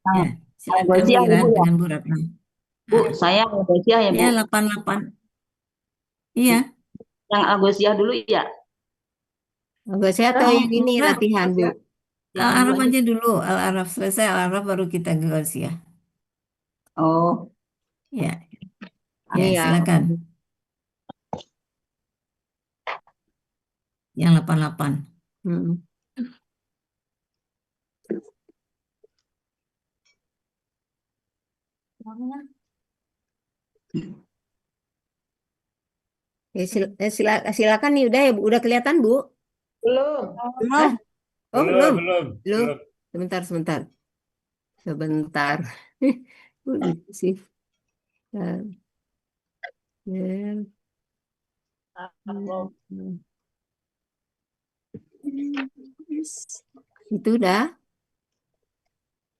Ya, Yang silakan Gosiah Mira Ibu ya. dengan Bu Ratna. Bu, Ah, saya Gosiah ya ya Bu. 88. Iya, Yang Gosiah dulu ya. Enggak, saya tahu yang ini enggak. latihan, Bu. Yang dulu Al-Araf aja. aja dulu. Al-Araf selesai Al-Araf baru kita ke Ghausiyah. Oh, Ya, ya Iya. silakan. Yang 88. Hmm. Ya, silakan nih, udah ya, Bu. Udah kelihatan, Bu? Belum. Hah? Belum. Oh, Belum, belum. belum, Belum. belum. Sebentar, sebentar. Sebentar. Udah sih. Ya. Itu udah.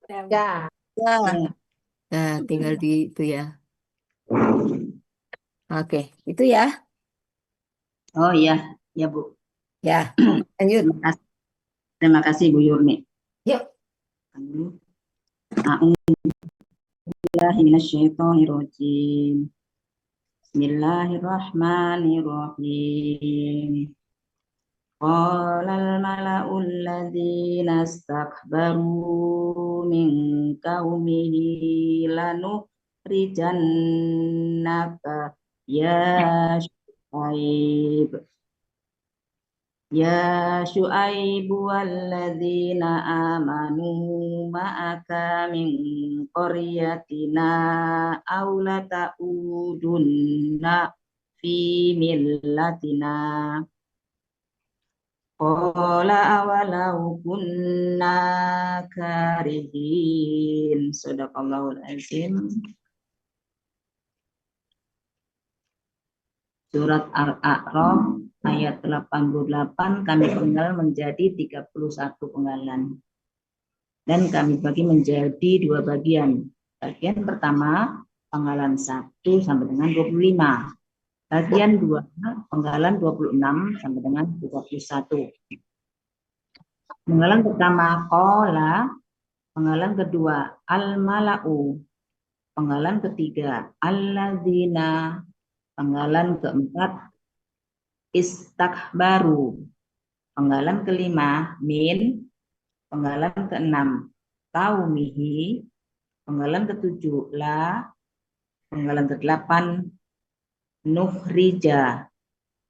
Ya. Ya. ya. Nah, tinggal di itu ya. Oke, itu ya. Oh iya, ya Bu. Ya, lanjut. Terima kasih. Terima kasih Bu Yurni. Yuk. A'udzubillahiminasyaitonirrajim. Bismillahirrahmanirrahim. Qalal mala'ul ladzina istakbaru min qaumihi lanukhrijannaka ya Syuaib. Ya Syuaibu walladzina amanu ma'aka min qaryatina aw la ta'udunna fi millatina. Qala awalau kunna karihin. Sadaqallahul azim. Surat Al-A'raf ayat 88 kami penggal menjadi 31 penggalan. Dan kami bagi menjadi dua bagian. Bagian pertama penggalan 1 sampai dengan 25. Bagian 2 penggalan 26 sampai dengan 31. Penggalan pertama qala, penggalan kedua al-mala'u, penggalan ketiga alladzina, penggalan keempat istakbaru, penggalan kelima min, penggalan keenam qaumihi, penggalan ketujuh la, penggalan kedelapan nukhrija,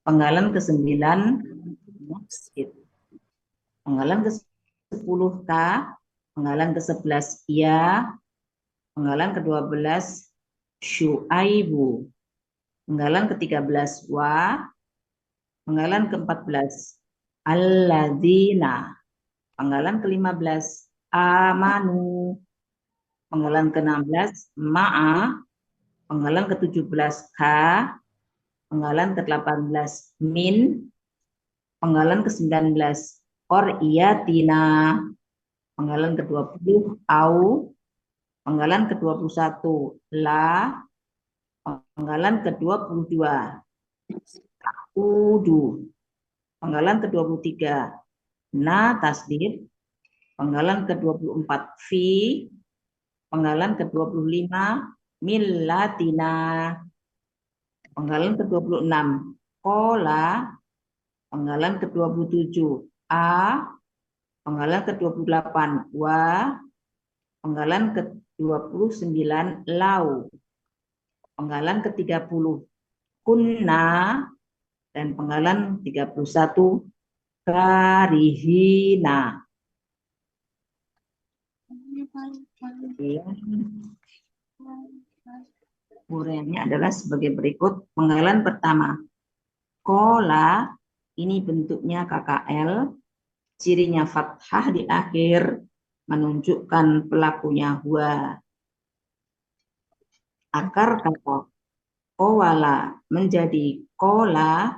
penggalan kesembilan masjid, penggalan ke-10 ka, penggalan ke-11 ya, penggalan ke-12 syuaibu, penggalan ke-13 wa, penggalan ke-14 alladzina, penggalan ke-15 amanu, penggalan ke-16 ma'a, penggalan ke-17 ka, penggalan ke-18 min, penggalan ke-19 qaryatina, penggalan ke-20 au, penggalan ke-21 la, penggalan ke-22 udu, penggalan ke-23 na tasdid, penggalan ke-24 fi, penggalan ke-25 millatina, penggalan ke-26 kola, penggalan ke-27 a, penggalan ke-28 wa, penggalan ke-29 lau, penggalan ke-30 kunna, dan penggalan 31 karihina. Uraiannya adalah sebagai berikut. Penggalan pertama kola, ini bentuknya KKL, cirinya fathah di akhir menunjukkan pelakunya huwa. Akar kata kowala menjadi kola,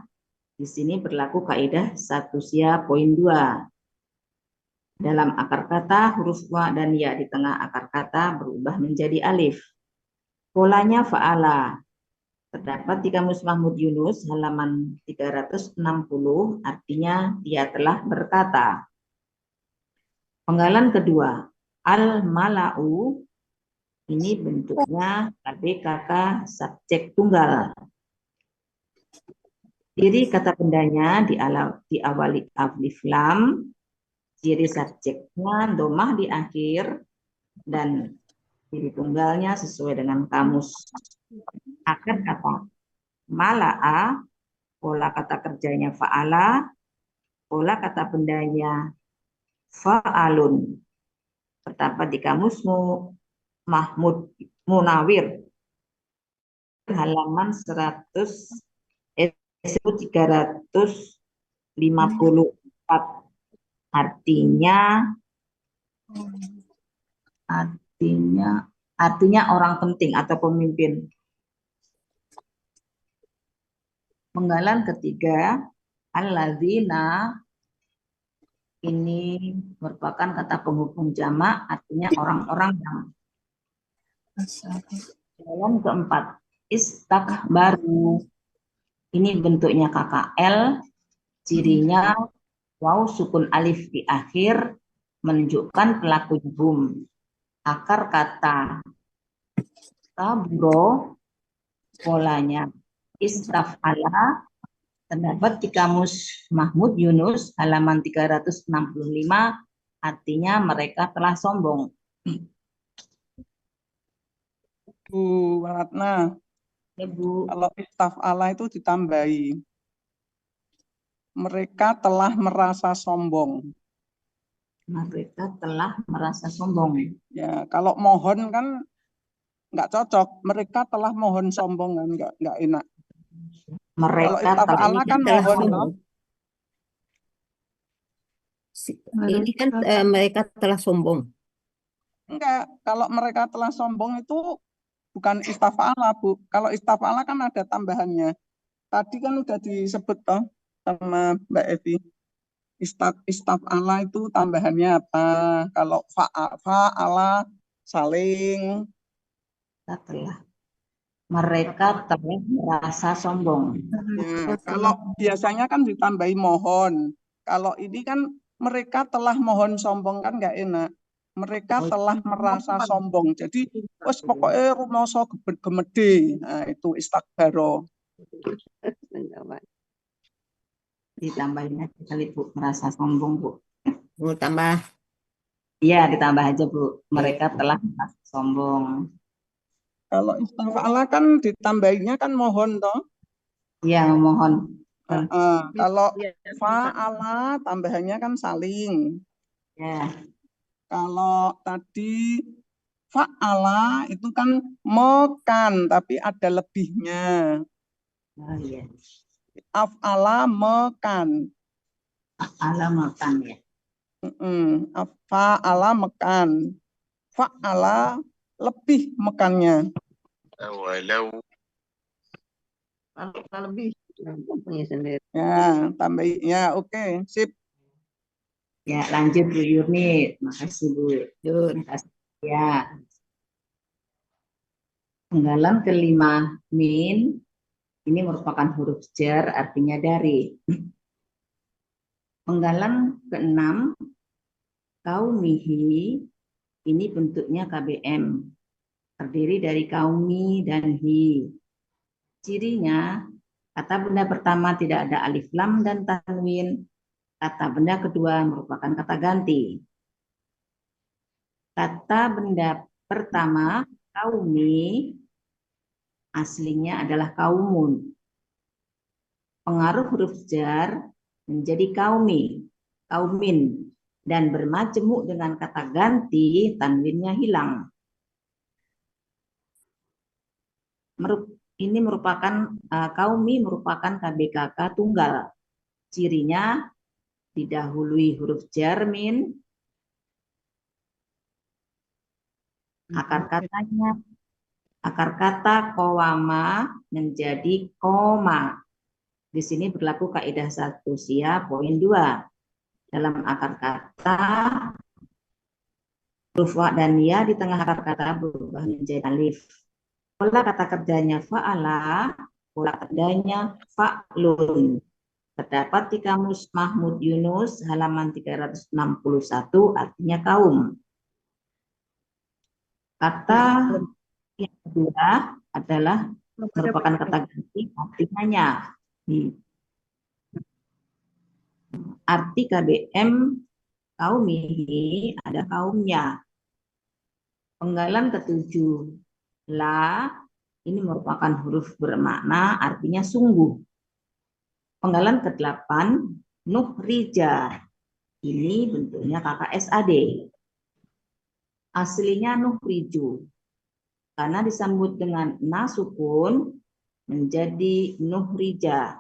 di sini berlaku kaidah satu sia poin 2. Dalam akar kata huruf wa dan ya di tengah akar kata berubah menjadi alif. Polanya fa'ala terdapat di Kamus Mahmud Yunus halaman 360, artinya dia telah berkata. Penggalan kedua Al-mala'u ini bentuknya KBKK subjek tunggal. Ciri kata bendanya diawali alif lam, ciri subjeknya domah di akhir, dan ciri tunggalnya sesuai dengan kamus. Akar kata mala'a, pola kata kerjanya fa'ala, pola kata bendanya fa'alun. Terdapat di kamusmu Mahmud Munawir halaman 354. Artinya orang penting atau pemimpin. Penggalan ketiga, alladzina ini merupakan kata penghubung jamak, artinya orang-orang yang. Penggalan keempat, istakbaru. Ini bentuknya KKL, cirinya waw sukun alif di akhir menunjukkan pelaku hum. Akar kata kaburo, polanya istaf'ala, terdapat di kamus Mahmud Yunus halaman 365, artinya mereka telah sombong. Bu Ratna, Ya, Bu. kalau istaf'ala itu ditambahi. Mereka telah merasa sombong. Mereka telah merasa sombong. Ya, kalau mohon kan nggak cocok. Mereka telah mohon sombong kan nggak enak. Kalau Mereka istaf'ala kan telah mohon sombong. toh. Ini kan mereka telah sombong. Enggak, kalau mereka telah sombong itu bukan istaf'ala, Bu. Kalau istaf'ala kan ada tambahannya. Tadi kan udah disebut toh sama Mbak Evi. Istaf'ala itu tambahannya apa? Kalau fa'ala saling. Mereka telah merasa sombong. Ya, kalau biasanya kan ditambahi mohon. Kalau ini kan mereka telah mohon sombong kan nggak enak. Mereka telah merasa sombong. Jadi wes pokoknya rumoso gemede. Nah, itu istakbaro. Ditambahin aja kali, Bu, merasa sombong, Bu. Mau tambah Iya, ditambah aja, Bu. Mereka telah merasa sombong. Kalau istaf'ala kan ditambahinya kan mohon toh. Iya, mohon. Kalau fa'ala tambahannya kan saling. Ya, Kalau tadi fa'ala itu kan mekan, tapi ada lebihnya. oh iya. Af'ala mekan. Ala makan ya. Fa'ala mekan. Fa'ala lebih mekannya. Walau lebih punya sendiri. Ya, tambahinnya oke, sip. Ya, lanjut Bu Yurni. Makasih, Bu. Makasih. Ya. Penggalan kelima, min. Ini merupakan huruf jar, artinya dari. Penggalan keenam, kaumihi. Ini bentuknya KBM. Terdiri dari kaumi dan hi. Cirinya, kata benda pertama tidak ada alif lam dan tanwin. Kata benda kedua merupakan kata ganti. Kata benda pertama, kaumi, aslinya adalah kaumun. Pengaruh huruf jar menjadi kaumi, kaumin, dan bermajemuk dengan kata ganti, tanwinnya hilang. Ini merupakan kaumi merupakan KBKK tunggal. Cirinya didahului huruf jar min. Akar kata kowama menjadi koma. Di sini berlaku kaidah 1 sia poin 2. Dalam akar kata huruf wa dan ya di tengah akar kata berubah menjadi alif. Pola kata kerjanya fa'ala, pola kerjanya fa'lun. Terdapat di kamus Mahmud Yunus halaman 361, artinya kaum. Kata yang kedua adalah merupakan kata ganti artinya nya. Di arti KBM kaumihi ada kaumnya. Penggalan ketujuh, la ini merupakan huruf bermakna artinya sungguh. Penggalan ke-8, nuhrija. Ini bentuknya KKSAD. Aslinya nuhriju. Karena disambut dengan nasukun menjadi nuhrija.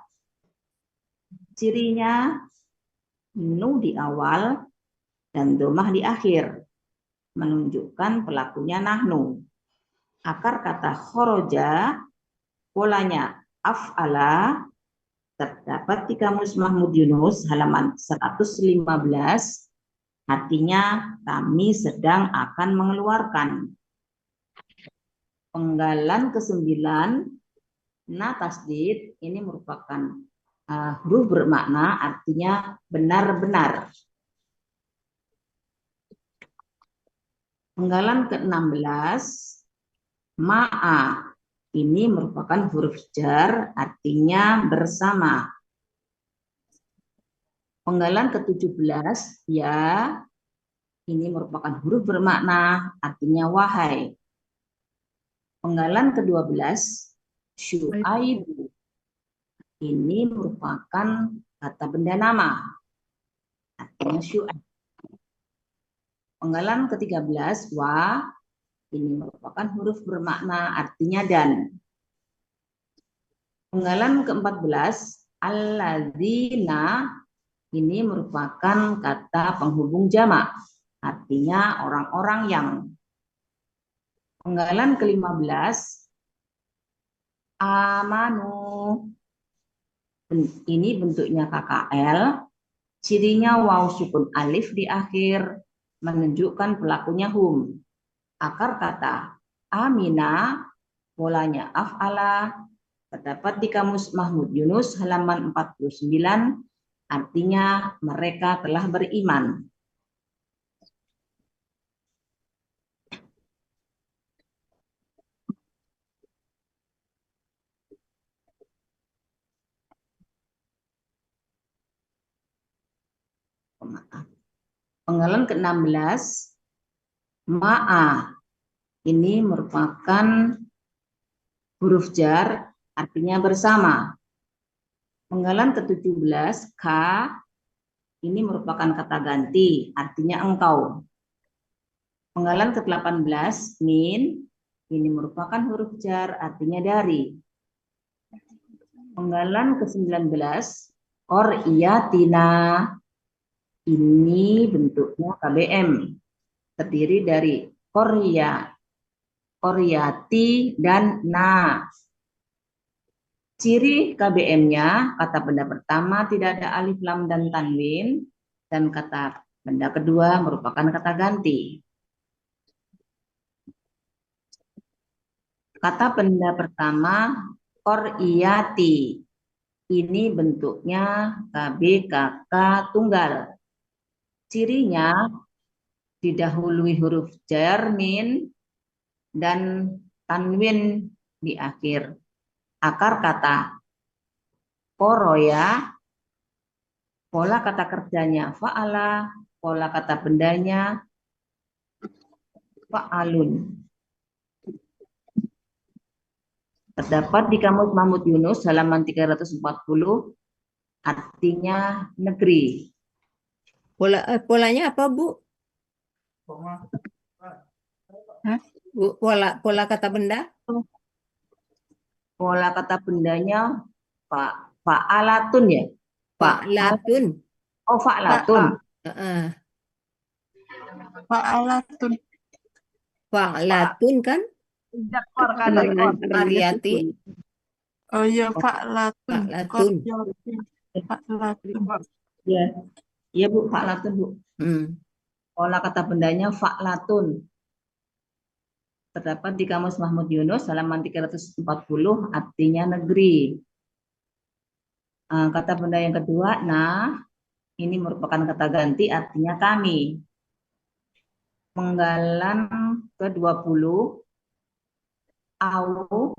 Cirinya nu di awal dan domah di akhir. Menunjukkan pelakunya nahnu. Akar kata khoroja, polanya af'ala, terdapat di Kamus Mahmud Yunus halaman 115, artinya kami sedang akan mengeluarkan. Penggalan ke-9, na tasdid, ini merupakan huruf bermakna artinya benar-benar. Penggalan ke-16, ma'a, ini merupakan huruf jar artinya bersama. Penggalan ke-17, ya, ini merupakan huruf bermakna artinya wahai. Penggalan ke-12, syu'aibu, ini merupakan kata benda nama artinya syu'aib. Penggalan ke-13, wa, ini merupakan huruf bermakna artinya dan. Penggalan ke-14, alladzina, ini merupakan kata penghubung jamak, artinya orang-orang yang. Penggalan ke-15, amanu, ini bentuknya KKL, cirinya waw sukun alif di akhir, menunjukkan pelakunya hum. Akar kata amina, polanya af'ala, terdapat di Kamus Mahmud Yunus halaman 49, artinya mereka telah beriman. Penggalan ke-16, ma'a, ini merupakan huruf jar artinya bersama. Penggalan ke-17, ka, ini merupakan kata ganti artinya engkau. Penggalan ke-18, min, ini merupakan huruf jar artinya dari. Penggalan ke-19, qor'iyatina, ini bentuknya KBM, terdiri dari qorya, qoryati, dan na. Ciri KBM-nya, kata benda pertama tidak ada alif, lam, dan tanwin, dan kata benda kedua merupakan kata ganti. Kata benda pertama, qoryati, ini bentuknya KBKK tunggal. Cirinya didahului huruf jar, min, dan tanwin di akhir. Akar kata koroya, pola kata kerjanya fa'ala, pola kata bendanya fa'alun. Terdapat di Kamus Mahmud Yunus halaman 340, artinya negeri. Polanya apa, Bu? Bu, pola kata benda? Pola kata bendanya fa'alatun ya? Fa'latun. Oh, fa'latun. Fa'alatun. Fa'latun kan? Qaryati. Oh iya, fa'latun. Fa'latun. Fa'latun. Ya, iya Bu, fa'latun Bu. Pola kata bendanya fa'latun. Terdapat di Kamus Mahmud Yunus halaman 340, artinya negeri. Kata benda yang kedua, nah, ini merupakan kata ganti artinya kami. Penggalan ke-20, au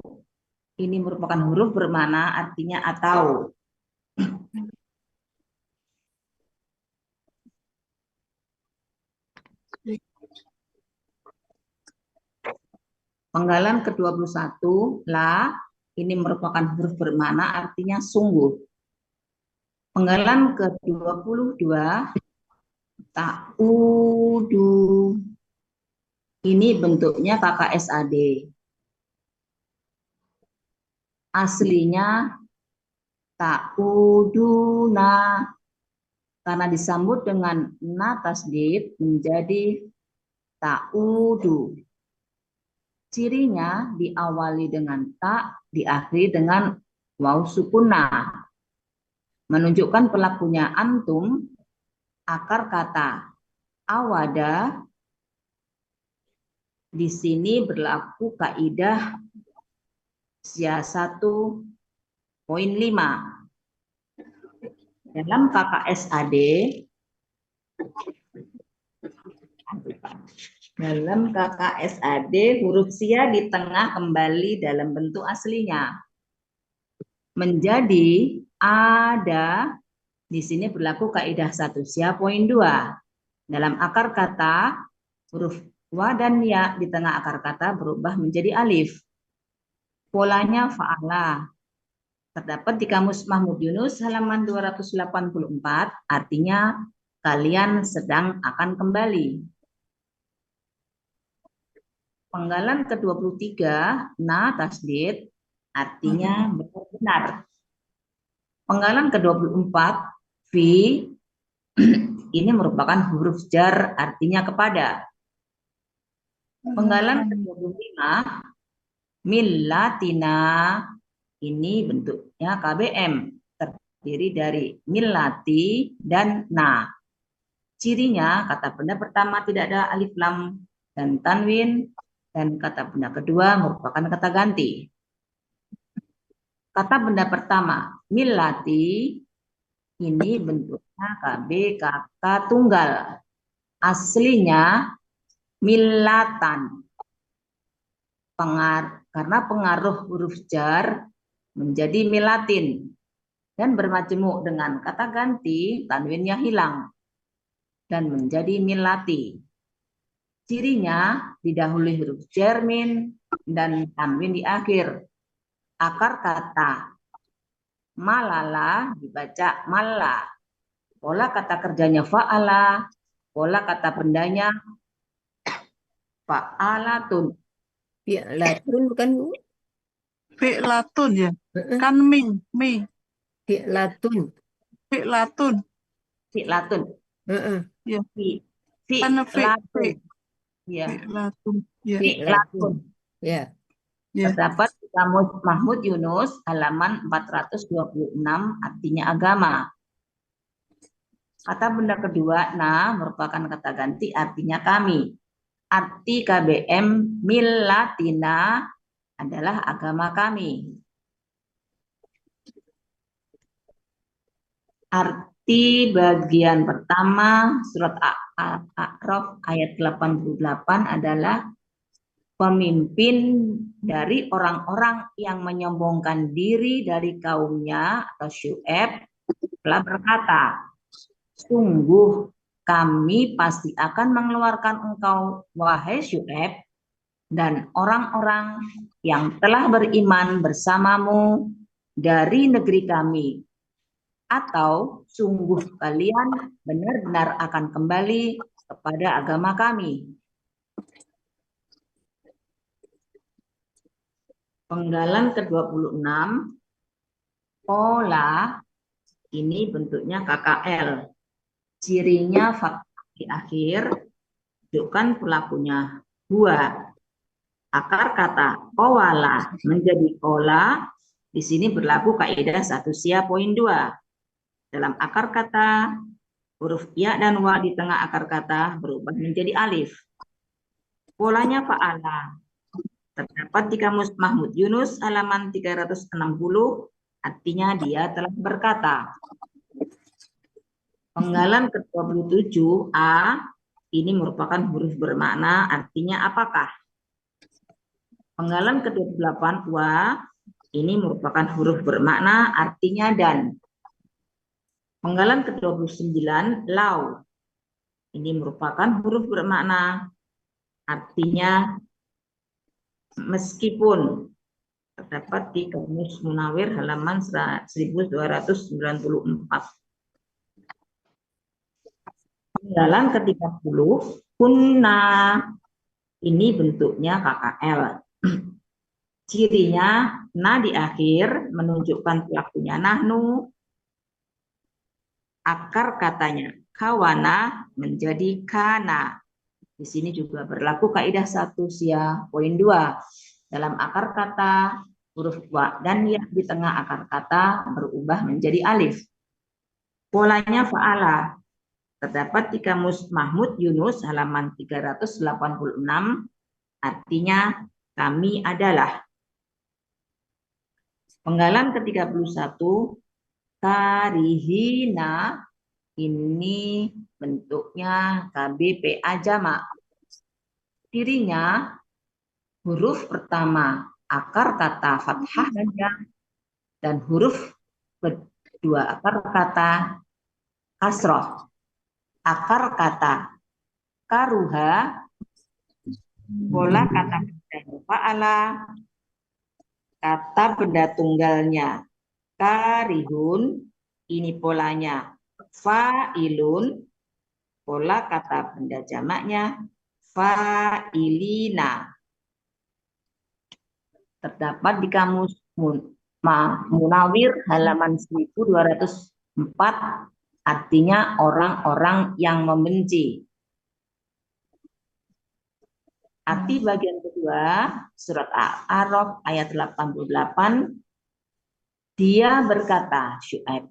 ini merupakan huruf bermana artinya atau. Penggalan ke-21, la ini merupakan huruf bermana artinya sungguh. Penggalan ke-22, ta'udu ini bentuknya KKSAD. Aslinya ta'uduna, karena disambut dengan na tasdid menjadi ta'udu. Cirinya diawali dengan ta, diakhiri dengan waw sukunah. Menunjukkan pelakunya antum, akar kata awada. Di sini berlaku kaidah SIA 1.5. Dalam KKSAD, huruf SIA di tengah kembali dalam bentuk aslinya. Menjadi ada, di sini berlaku kaidah 1 SIA poin 2. Dalam akar kata, huruf wa dan ya di tengah akar kata berubah menjadi alif. Polanya fa'ala. Terdapat di Kamus Mahmud Yunus halaman 284, artinya kalian sedang akan kembali. Penggalan ke-23, na tasdid, artinya benar-benar. Penggalan ke-24, fi, ini merupakan huruf jar, artinya kepada. Penggalan ke-25, millatina, ini bentuknya KBM, terdiri dari millati dan na. Cirinya, kata benda pertama tidak ada alif lam dan tanwin, dan kata benda kedua merupakan kata ganti. Kata benda pertama, millati, ini bentuknya KB kata tunggal. Aslinya millatan. Karena pengaruh huruf jar menjadi millatin dan bermajemuk dengan kata ganti, tanwinnya hilang dan menjadi millati. Cirinya didahului huruf jar min dan tanwin di akhir. Akar kata malala dibaca malla. Pola kata kerjanya fa'ala, pola kata bendanya fa'alatun. Fi'latun bukan Bu? Fi'latun ya. Heeh. Kan mi. Fi'latun. Fi'latun. Fi'latun. Heeh. Ya. Kan Fi'latun. Ya. Fi'latun. Ya. Fi'latun. Ya. Ya. Terdapat di Kamus Mahmud Yunus halaman 426, artinya agama. Kata benda kedua, na, merupakan kata ganti artinya kami. Arti KBM millatina adalah agama kami. Arti bagian pertama surat A'raf ayat 88 adalah pemimpin dari orang-orang yang menyombongkan diri dari kaumnya atau Syu'aib telah berkata, sungguh kami pasti akan mengeluarkan engkau, wahai Syu'aib, dan orang-orang yang telah beriman bersamamu dari negeri kami. Atau sungguh kalian benar-benar akan kembali kepada agama kami. Penggalan ke-26, pola, ini bentuknya KKL. Cirinya fathah di akhir, tunjukkan pelakunya huwa. Akar kata qawala menjadi qola, di sini berlaku kaidah 1 SIA poin 2. Dalam akar kata, huruf ya dan wa di tengah akar kata berubah menjadi alif. Polanya fa'ala. Terdapat di Kamus Mahmud Yunus halaman 360, artinya dia telah berkata. Penggalan ke-27, a, ini merupakan huruf bermakna, artinya apakah? Penggalan ke-28 wa, ini merupakan huruf bermakna, artinya dan. Penggalan ke-29 lau, ini merupakan huruf bermakna, artinya meskipun. Terdapat di Kamus Munawir halaman 1294. Penggalan ke-30 kunna, ini bentuknya KKL. Cirinya na di akhir menunjukkan pelakunya nahnu. Akar katanya kawana menjadi kana. Di sini juga berlaku kaidah 1 sia poin 2. Dalam akar kata, huruf wa dan ya di tengah akar kata berubah menjadi alif. Polanya fa'ala. Terdapat di Kamus Mahmud Yunus halaman 386, artinya kami adalah. Penggalan ke-31 karihina, ini bentuknya KBPA jamak. Cirinya huruf pertama akar kata fathah dan huruf kedua akar kata kasroh. Akar kata karuha, pola kata fa'ala, kata benda tunggalnya karihun, ini polanya fa'ilun, pola kata benda jamaknya fa'ilina. Terdapat di Kamus Munawir halaman 1204, artinya orang-orang yang membenci. Arti bagian kedua surat Al-A'raf ayat 88, dia berkata Syuaib,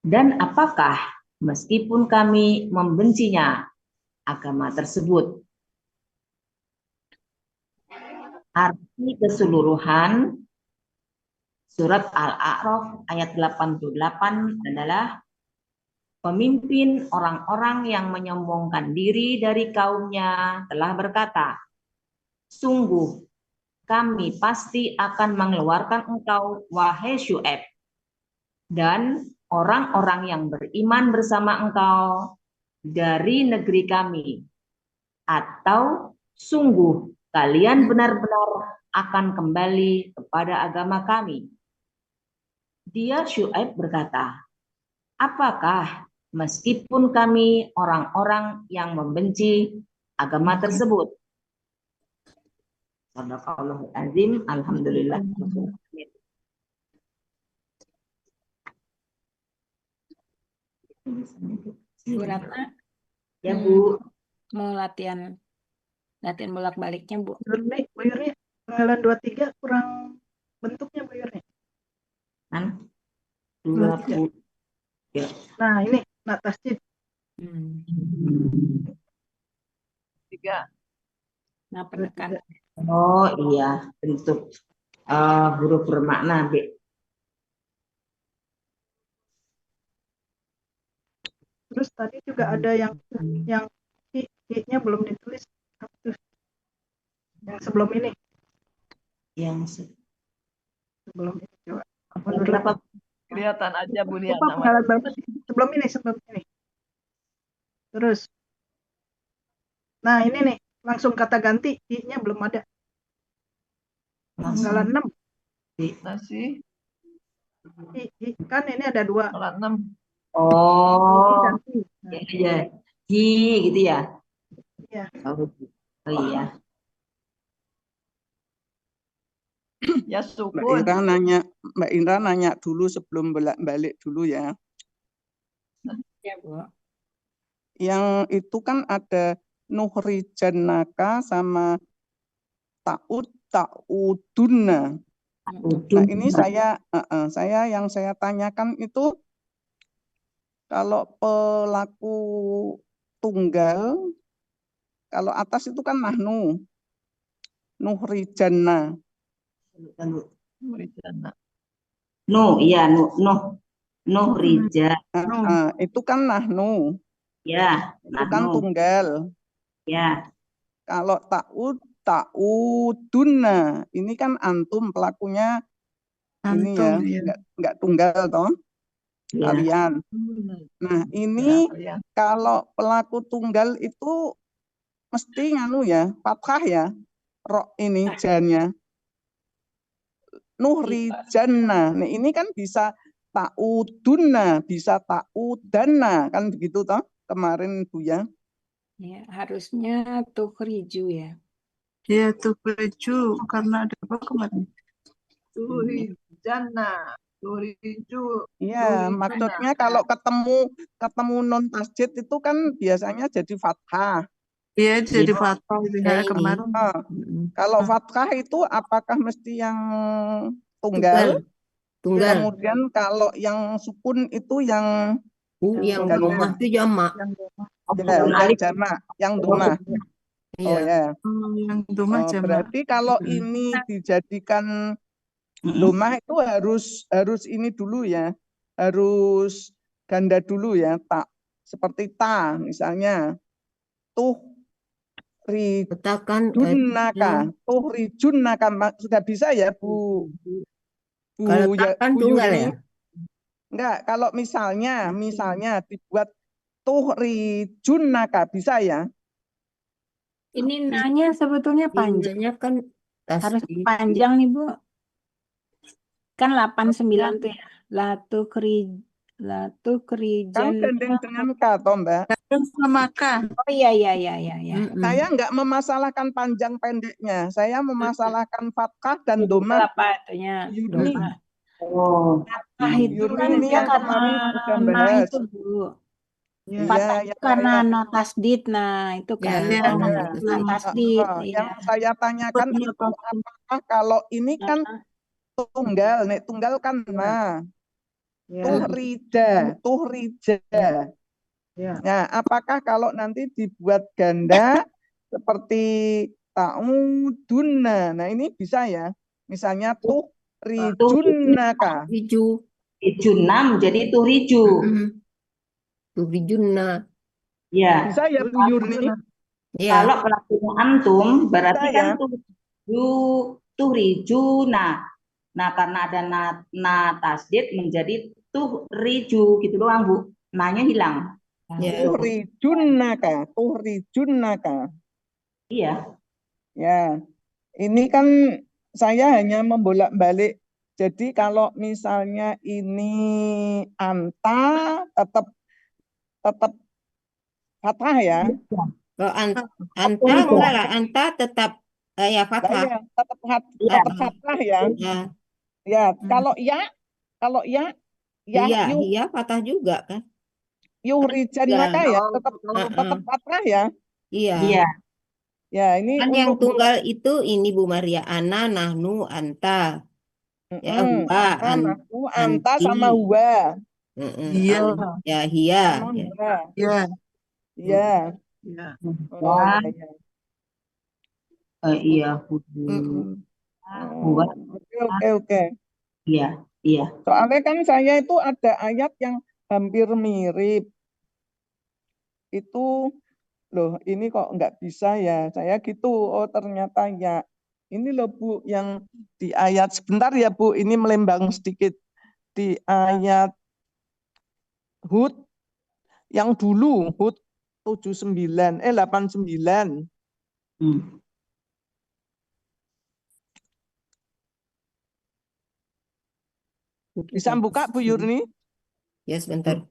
dan apakah meskipun kami membencinya agama tersebut. Arti keseluruhan surat Al-A'raf ayat 88 adalah pemimpin orang-orang yang menyombongkan diri dari kaumnya telah berkata, sungguh kami pasti akan mengeluarkan engkau, wahai Syuaib, dan orang-orang yang beriman bersama engkau dari negeri kami, atau sungguh kalian benar-benar akan kembali kepada agama kami. Dia Syuaib berkata, apakah meskipun kami orang-orang yang membenci agama tersebut? Shadaqallahul azim. Alhamdulillah. Bu Ratna Ya Bu. mau latihan bolak-baliknya, Bu. Bu Yurni, penggalan 23 kurang bentuknya, Bu Yurni. Kan 20. Ya. Nah, ini nak tasjid. 3. Nah, penekan. Oh iya, bentuk huruf bermakna, B. Terus tadi juga ada yang I-nya belum ditulis. Yang sebelum ini. Yang Sebelum ini coba. kenapa Kelihatan aja Bu Nia Lupa penggalan berapa sih? Sebelum ini. Terus. Nah, ini nih, langsung kata ganti, I-nya belum ada. Penggalan 6. masih I, kan ini ada 2. penggalan 6. Oh, Dan I. Nah, iya, gitu ya. iya. Oh iya. Ya Mbak sukun. Indra nanya dulu sebelum balik dulu ya. Ya, Bu. Yang itu kan ada nuhri jannaka sama ta'udunna. Nah, ini saya yang saya tanyakan itu kalau pelaku tunggal, kalau atas itu kan nahnu, nuhri jannah. Iya, rija. Itu kan nahnu, Ya, itu kan tunggal. Ya. Kalau ta'uduna, ini kan antum pelakunya ini ya, Antum ya. nggak tunggal toh, Ya. kalian. Nah, ini kalian. kalau pelaku tunggal itu mesti nganu ya, fathah ya, ini jannya. Nuhrijanna. Nah, ini kan bisa ta'udunna, bisa ta'udanna, kan begitu toh kemarin Bu ya. Ya, harusnya tukhriju ya. Dia tuh keju karena ada apa kemarin? Turijana, turiju, Iya, maksudnya kalau ketemu non tasjid itu kan biasanya jadi fathah. Iya jadi Iya. fatal gitu Ya ya ini. kemarin. Nah, kalau fathah itu apakah mesti yang tunggal? Tunggal. Kemudian kalau yang sukun itu yang Yang ganda. domah itu jamak. Ya, yang jamak, yang domah. Oh Iya. ya. Yang domah jamak. Berarti kalau ini dijadikan domah itu harus ini dulu ya. Harus ganda dulu ya, tak seperti ta misalnya. Katakan Tuhrijunaka sudah bisa ya Bu kalau ya, tak kan Bu tunggal Yurni? ya. Enggak, kalau misalnya dibuat tuhrijunaka bisa ya? Ini nanya sebetulnya panjang. Intinya kan Harus tasdid. panjang nih, Bu. Kan 89 tuh ya. Latu Kan krijan. gandeng dengan ka toh Mbak. Terus sama K. Oh iya. Ya. Saya enggak memasalahkan panjang pendeknya. Saya memasalahkan fathah dan domah. Apa itunya? Yurni. Domah. Oh. Fathah itu Yurni kan ini dia yang karena kemarin sudah nah bahas. itu, Bu. Ya. Fathah Ya, itu karena na tasdid. Nah, itu kan. Ya, Na tasdid. Yang Iya. saya tanyakan itu apakah kalau ini kan tunggal, nek tunggal kan tuhrija. Ya. Nah, apakah kalau nanti dibuat ganda seperti ta'udunna. Nah, ini bisa ya. Misalnya tuhrijunaka. Riju. Rijunna menjadi tuhriju. Tuhrijunna. Ya. Bisa ya Bu Yurni? Ya. Kalau pelakunya antum berarti Bisa kan ya? tuhrijuna. Nah, karena ada na tasdid menjadi tuhriju gitu doang Bu. Nanya hilang. Ya. Tuhrijunaka. Iya. Ya. Ini kan saya hanya membolak-balik. Jadi kalau misalnya ini anta tetap fathah ya. Kalau anta enggak lah, anta tetap ya fathah. Ya, tetap fathah ya. Ya. Ya, kalau ya Iya fathah juga kan. yuhrijanaka ya, tetap fathah ya. Iya. Iya. Ya, ini Kan yang untuk tunggal itu ini Bu Maria, ana, nahnu, anta. Ya, huwa, anta anti. sama huwa. Iya. Ya, hiya. Sama Ya. huwa. Ya. Ya. Ya. Oh, ya. Iya. Huwa. Oke. Iya. Soalnya kan saya itu ada ayat yang hampir mirip. Itu loh, ini kok nggak bisa ya. Saya gitu. Oh, ternyata ya. Ini loh Bu yang di ayat sebentar ya Bu, ini melembang sedikit di ayat Hud yang dulu Hud 89 89. Bisa buka Bu Yurni? Ya, sebentar.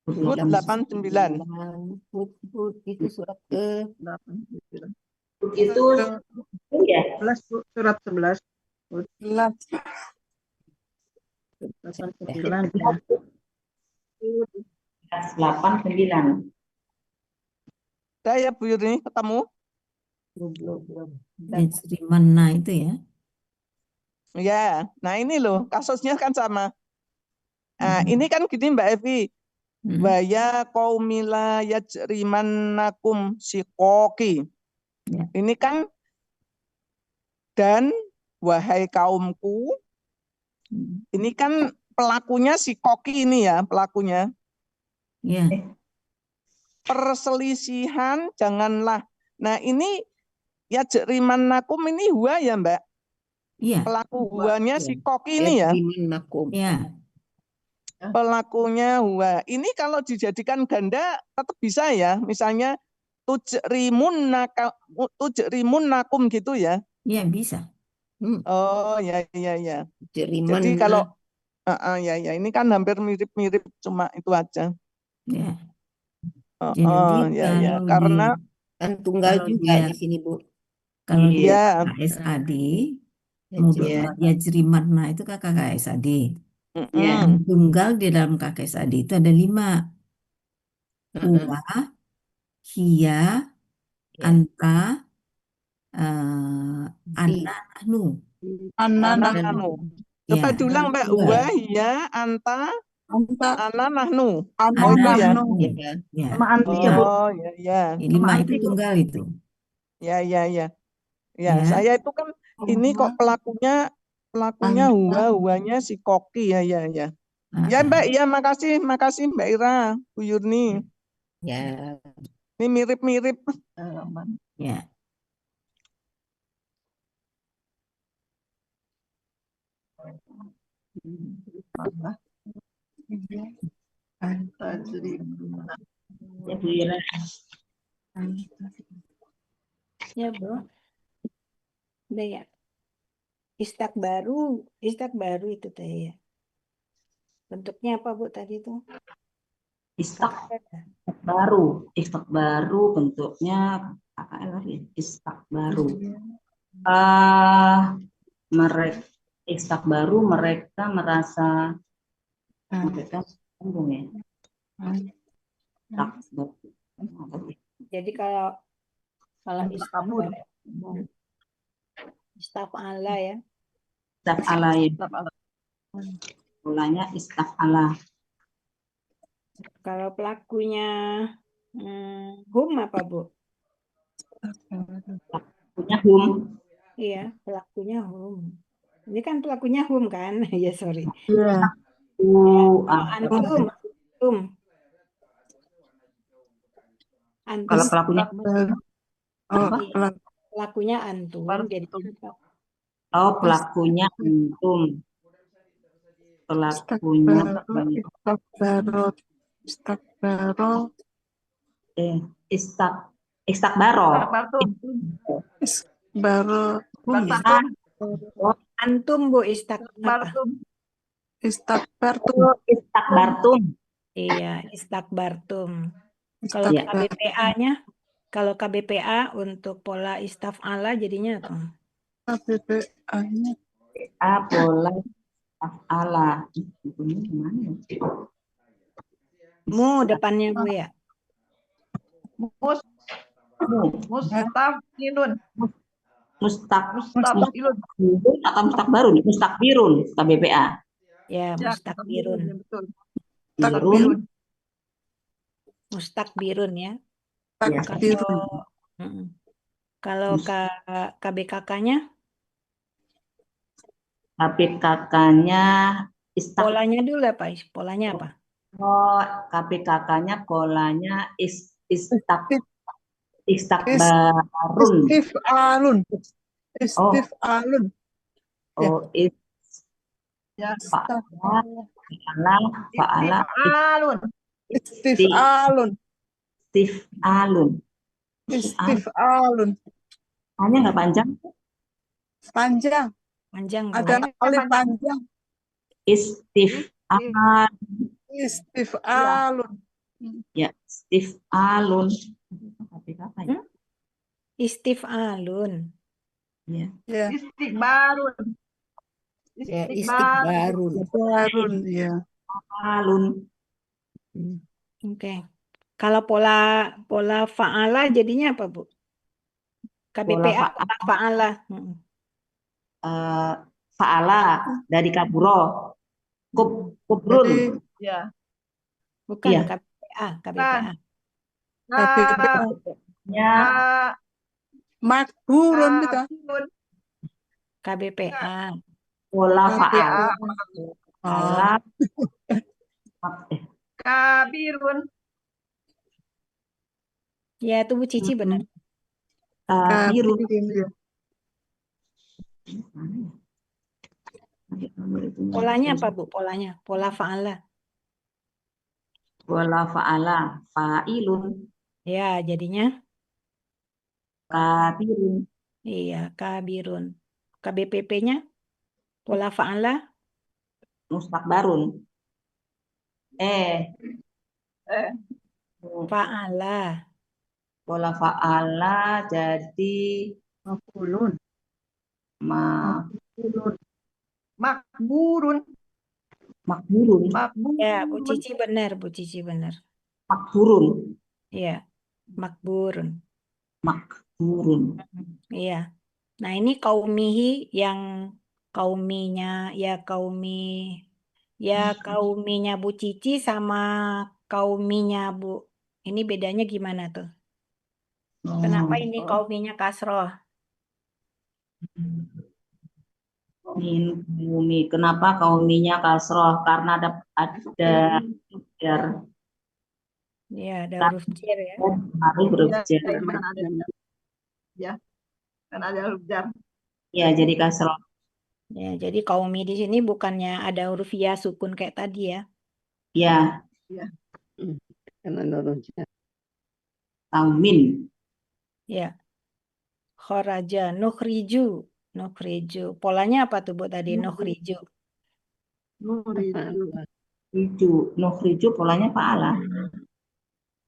Hud 89. Hud itu surat ke 89. Itu ya. 11, Bu. Surat 11. 89 ya. 89. Saya Bu Yurni ketemu? Mana itu ya? Ya, nah ini loh kasusnya kan sama. Nah, ini kan gini Mbak Evi. Waya qaumila yajrimannakum siqoqi. Ya. Ini kan dan wahai kaumku. Ini kan pelakunya si koki ini ya, pelakunya. Ya. perselisihan janganlah. Nah ini ya jerimannakum ini huwa ya Mbak. Iya, Pelaku huwanya Ya. si koki ini ya. Yajrimannakum. iya, Pelakunya huwa. Ini kalau dijadikan ganda tetap bisa ya. Misalnya tujrimunnakum gitu ya. iya bisa. Oh ya ya ya. Jeriman Jadi kalau ya ya ini kan hampir mirip-mirip cuma itu aja. Ya. Oh, Jadi ya ya kalau karena kan tunggal kalau juga dia di sini Bu. kalau dia ya KSAD, Yajriman. Yajrimanna itu kakak KSAD. Ya. Yang tunggal di dalam KSAD itu ada 5. Huwa, hiya, Ya. anta, ana, nahnu. nahnu. Coba Ya, diulang Mbak. tunggal. Huwa, hiya, anta, ana, nahnu. Ana, Oh itu ya. nahnu. Ya. Ya, Sama anti ya, Bu. Oh ya ya. ya, 5 itu anti, Bu. tunggal itu. Ya ya ya. Ya, Ya. saya itu kan ini kok pelakunya huwanya si koki ya ya ya. Ya Mbak, ya makasih Mbak Ira, Bu Yurni. Ya. Ini mirip-mirip. Ya. Ya, Bu Ira. Ya, Bu. Udah ya. Istak baru itu teh ya. Bentuknya apa Bu tadi itu? Istak baru bentuknya KKL lagi. Istak baru. Mereka istak baru mereka merasa mereka sombong ya. Istak baru. Jadi kalau istaf'ala ya. Istak ala ya. Polanya istak ala. Kalau pelakunya hum apa Bu? Punya hum. Iya, pelakunya hum. Ini kan pelakunya hum kan? Ya, sorry. Kalau Antum. pelakunya Iya, pelakunya antum. Jadi pelakunya antum. Pelakunya istakbaro. antum Bu istak apa? Istakbartum. Iya, istakbartum. Kalau Ya. KBPA-nya, kalau KBPA untuk pola istaf'ala jadinya apa? Pola af'ala. Ini gimana ya? Mu depannya Bu ya. Mustafilun. Mustakbirun atau mustakbarun? Mustakbirun KBPA. Ya, mustakbirun. Betul. Birun. Mustakbirun ya. Ya. Kalau KBKK-nya, KPKK-nya polanya dulu apa? Polanya apa? KPKK-nya polanya istakbarun. Istif'alun. Ya. Fa'ala. Istif'alun. Istif'alun. Hanya nggak panjang? Panjang. Panjang Bu. Ada alif panjang. Istif'alun. Ya, istif'alun. KPKK ya. Istif'alun. Ya. Ya. Istiqbarun. Ya, istikbarun. Barun. Ya. Alun. Oke. Kalau pola fa'ala jadinya apa Bu? KBPA pola fa'ala. Fa'ala dari kaburo. Kubrun. Ya. Bukan Iya. KBPA. Ya. Makburun gitu. KBPA. Pola fa'ala. Fa'ala. Kabirun. Ya, itu Bu Cici benar. Kabirun. Ya. Polanya apa, Bu? Polanya. Pola fa'ala. Wala fa'ala fa'ilun Ya, jadinya kabirun iya, kabirun. KBPP-nya pola fa'ala. mustakbarun. Eh, Eh, Fa'ala. wala fa'ala jadi maf'ulun. ma Maf'ulun. Makburun. makburun Ya, Bu Makburun. Cici benar, Bu Cici benar. makburun Iya, makburun. makburun. Iya. Nah, ini kaumihi yang kauminya kauminya Bu Cici sama kauminya Bu. Ini bedanya gimana tuh? Kenapa ini Oh. kauminya kasroh? Min bumi. Kenapa kauminya kasroh? Karena ada jar. Ya, ada huruf jar ya. Harus huruf Ya, jar. kan ada ya, kan ada huruf jar. Ya, jadi kasroh. Ya, jadi kaumi di sini bukannya ada huruf ya sukun kayak tadi ya. Ya, Ya. kaumin. Ya. Khoraja, nukhriju. Nukhriju. Polanya apa tuh Bu tadi? Nukhriju. Nuriju. Riju. Nukhriju polanya fa'ala.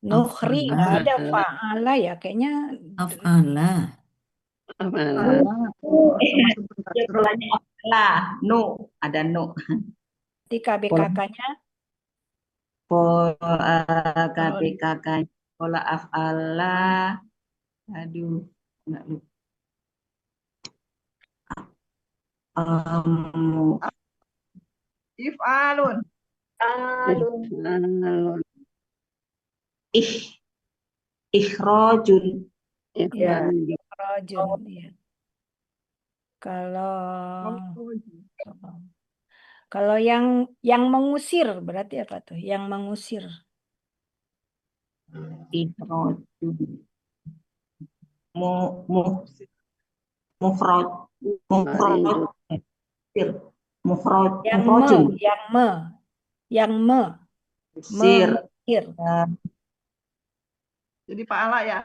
Nukhri, nggak Af'ala. ada fa'ala ya. Kayaknya Af'ala. Termasuk Ya, kasroh. polanya fa'ala. Nu. Ada nu. nanti KBKK-nya KBKK. Pola af'ala. Aduh. Enggak lupa. If'alun. Ih. Ikhrojun. ya, rojun ya. Kalau kalau yang mengusir berarti apa tuh? Yang mengusir. Ikhrojun. Mukhroj. Mukhroj. Mukhroj. Yang Mukhrojun. yang Sir. mengusir. Jadi pahala ya.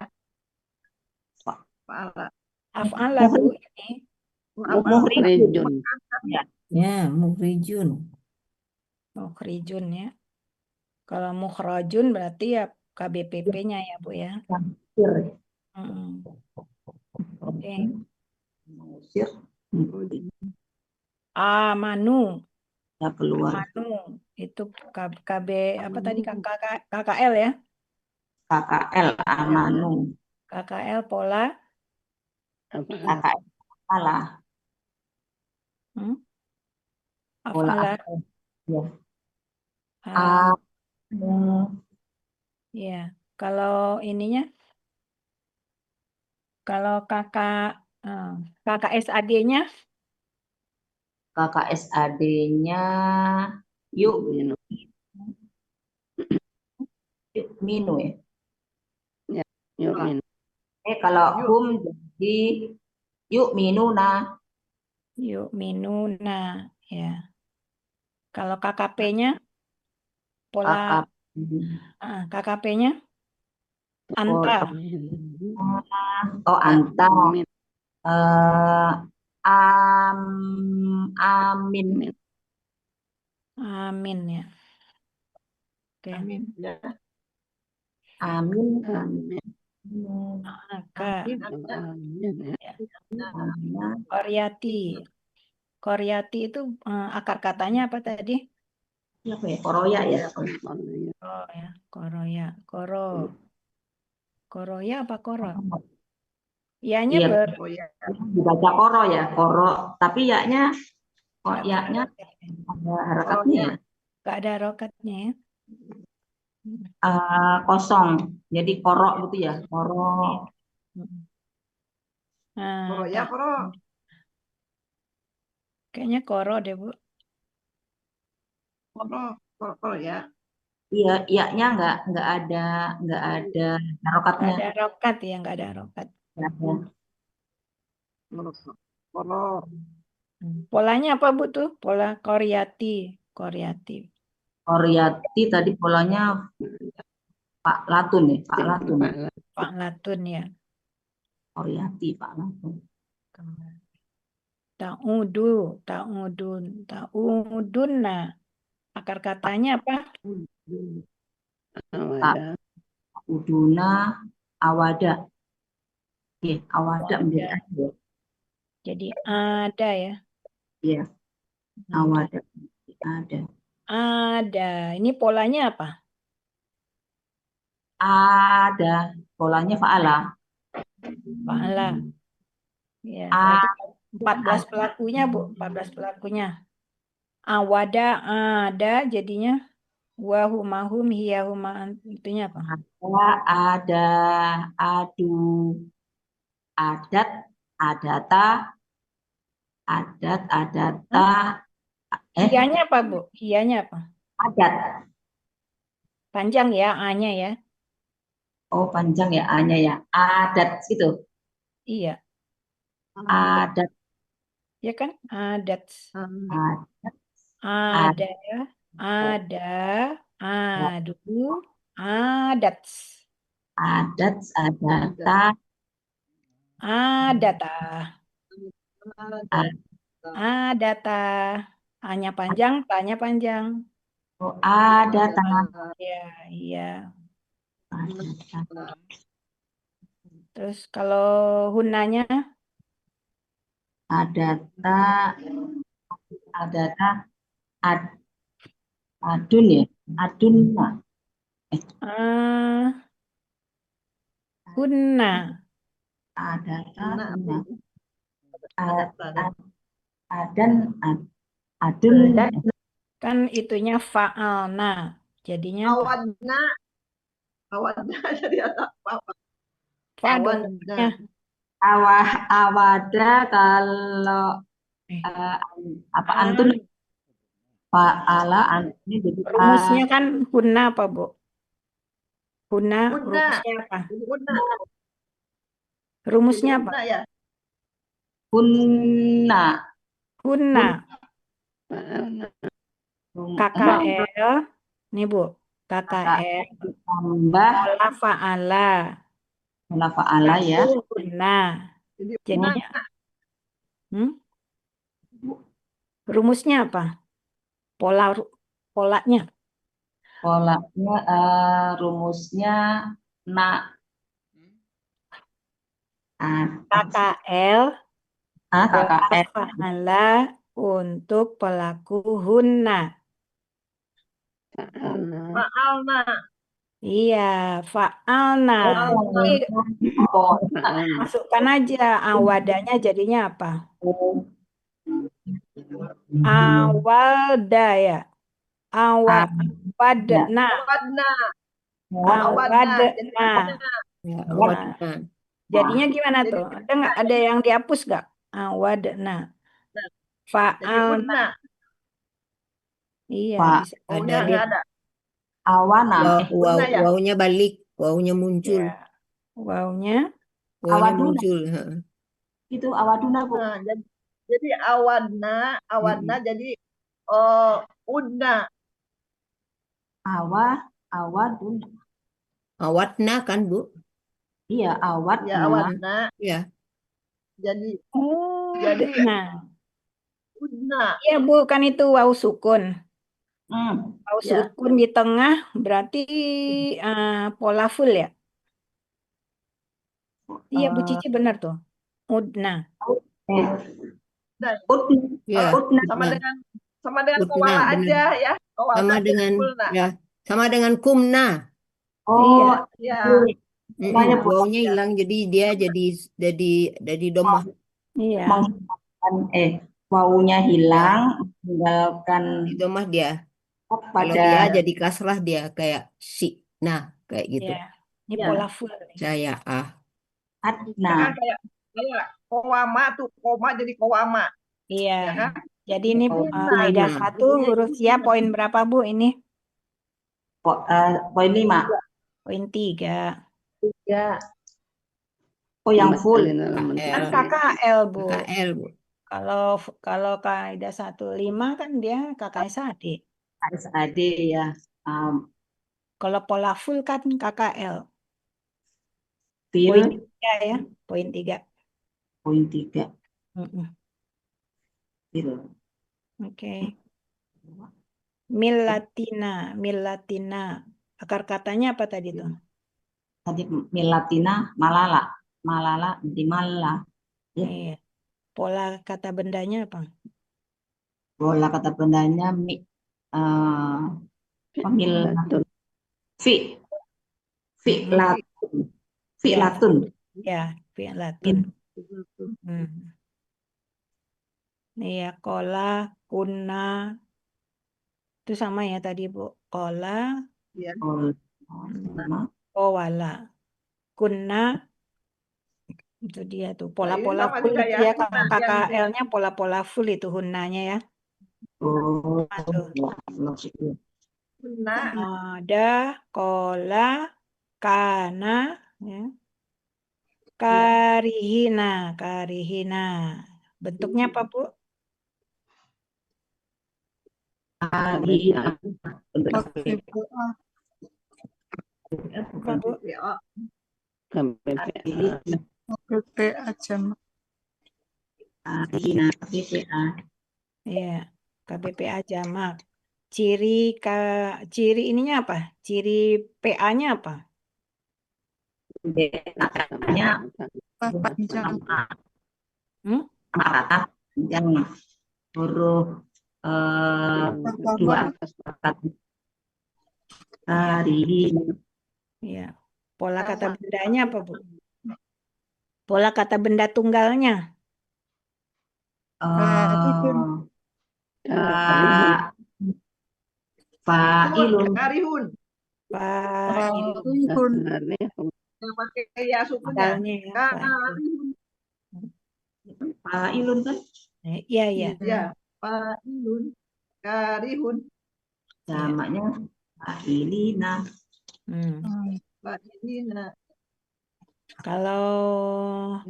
Pahala. Af'ala Bu ini. Mukhrijun. Ya, mukhrijun. Mukhrijun ya. Kalau mukhrajun berarti ya KBPP-nya ya Bu ya. Sir. Oke. Mengusir. Amanu. Ya keluar. Amanu itu KB apa tadi KKL ya? KKL amanu. KKL pola KKL salah. Pola af'ala. ya. Ah, Anu. ya. Kalau ininya kalau kakak SAD-nya KKSAD-nya yuk minu ya. Kalau hum jadi yuk minuna. yuk minuna ya. Kalau KKP-nya pola KKP-nya anta. Oh anta. Amin. Amin ya. Oke. Amin. Ya. Amin. Maka Ya. Koryati. Koryati itu akar katanya apa tadi? Apa ya? Koroya ya. Oh ya, koroya. Koroya apa koro? Ianya Iya. Oh ya. Dibaca koro ya, koro. Tapi yaknya nggak yaknya ada ada harakatnya ya. nggak ada harokatnya ya. Kosong. Jadi koro gitu ya, koro. Nah, Ya, koro. kayaknya koro deh Bu. Koro ya. Iya, iya-nya nggak ada Nggak harokatnya. ada rokat ya, nggak ada rokat. Nggak ada. Kalau Polanya apa Bu tuh? Pola Koryati. Koryati. Koryati tadi polanya Pak Latun ya, Pak Latun. Pak Latun ya. Koryati Pak Latun. Ta'udu, ta'udun. Nah, akar katanya apa? Pak Uduna Awada. Oke, Awada menjadi Ada. ada. Jadi ada ya. Iya, Awada ada. Ada. Ini polanya apa? Ada. Polanya fa'ala. Fa'ala. Ya, A- berarti 14 pelakunya, Bu. 14 pelakunya. Awada ada jadinya wahumahum hiyahuma itunya apa? ada, adu, adat, adata, adata, Hiyanya apa, Bu? Hiyanya apa? adat. Panjang ya, A-nya ya. Oh, panjang ya A-nya ya. Adat gitu. Iya, Adat, ya kan? Adat. adat, Ada, ada, adu, adat. adat, adata, Adata. ad- Adata. A-nya panjang, T-nya panjang. oh, adata, Ya, iya. adata. Terus kalau hunanya Adata, adata, ad, adun ya. Adun, hunna. adata, hunna. Adan, adun, Kan itunya fa'alna. Jadinya apa? Awadna jadi apa? Fa dong depannya. awada kalau Eh, apa ah, antun fa'ala ini jadi rumusnya kan hunna apa, Bu? Hunna, Guna, rumusnya apa? guna, Rumusnya apa? guna ya. punna Hunna. Rum- KKL. Nih, Bu. KKL. tambah Pola fa'ala. pola fa'ala ya. Hunna. Jadi Jadinya, rumusnya apa? Polanya. Polanya rumusnya na KKL. Pola KKL fa'ala untuk pelaku hunna. fa'alna. Iya, fa'alna. Jadi masukkan aja awadanya jadinya apa? Awalda ya. Awadna. Awadna. Awadna. Ya, Nah, awadna. jadinya gimana Jadi tuh? Ada nggak? Ada yang dihapus nggak? Awadna. jadi Fa'alna. udna. Iya, Pak. bisa Oh, ada. nggak ada. awana Wow, ya? wawunya balik, wawunya muncul, Ya. Wawunya. wawunya Awaduna. muncul. Itu awaduna Bu. Nah, jadi awadna jadi udna. Awaduna. Awadna kan, Bu? Iya, awad. Ya, awadna Ya. jadi Jadi, nah, udna. ya bukan itu waw sukun. Waw Ya. sukun di tengah berarti pola full ya? Iya, Bu Cici benar tuh. Udna. Nah, Ya, sama udna. dengan sama dengan Udna, kowala benar. aja ya. Kowala Sama jadi dengan kulna. ya, sama dengan kumna. Oh, Ya. Makanya Wawunya hilang jadi dia jadi domah. Iya. menghilangkan wawunya hilang, meninggalkan Di domah dia. Kalau pada dia jadi kasrah dia kayak si. Nah, kayak gitu. Iya. Ini Ya. pola full nih. Saya adna. Kan kayak kowama tuh, koma jadi kowama. Iya. Ya kan? Jadi ini Oh, kaidah nah. 1 huruf ya poin berapa Bu ini? Poin 5. Poin 3. Tiga. Oh, yang full. Kan KL. KKL, Bu. KL, Bu. Kalau kaidah 1.5 kan dia KKSAD. KSAD ya. Kalau pola full kan KKL. Fil Poin 3 ya, poin 3. poin 3. Mm-mm. Fil. Oke. Mil Latina. Akar katanya apa tadi tuh? Tadi Milatina, Malala, di Mala. Ya. Iya. Pola kata bendanya apa? Bola kata bendanya pemil fi latun. Fi Ya, latun. ya, via Latin. Iya, kola, kuna. Itu sama ya tadi, Bu. Kola, Ya. kowala. Kuna, itu dia tuh. Pola-pola sama full juga itu ya, ya. kuna Kalau yang KKL-nya pola-pola full itu hunanya ya. Oh, Aduh. Kuna. Ada, kola, kana, ya. Karihina. Bentuknya apa, Bu? Apa, Bu? Ya. PPA jam. Iya, KBPA jamak. Ciri ininya apa? Ciri PA-nya apa? Panjang. Kata yang huruf dua hari Iya. Pola kata bendanya apa, Bu? Pola kata benda tunggalnya. Fa'ilun. Karihun. Rihun. Yang pakai ya sukunya. Tunggalnya ya. Karihun. Fa'ilun kan? Iya. Ya. Fa'ilun. Karihun. Jamaknya fa'ilina. Fa'ilina. Kalau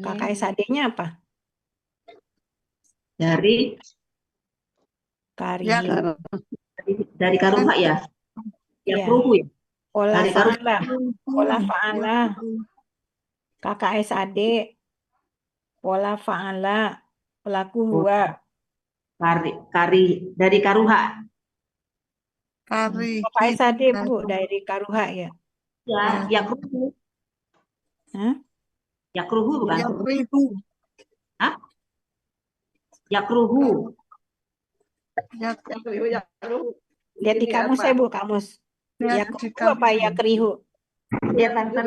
KKSAD-nya apa? Dari Karihin. dari karuha ya? Ya, Iya. kruhu ya? Pola Dari karuha. fa'ala. KKSAD. Pola fa'ala. Pelaku huwa. Dari karuha. KKSAD, Bu, dari karuha ya. Ya, ya kruhu. Hah? Ya kruhu bukan? Ya rihu. Hah? Ya kruhu. Ya Karihu. Lihat di Ini kamus apa? saya, Bu, kamus. Ya di kerihu apa ya kerihu? Ya tante.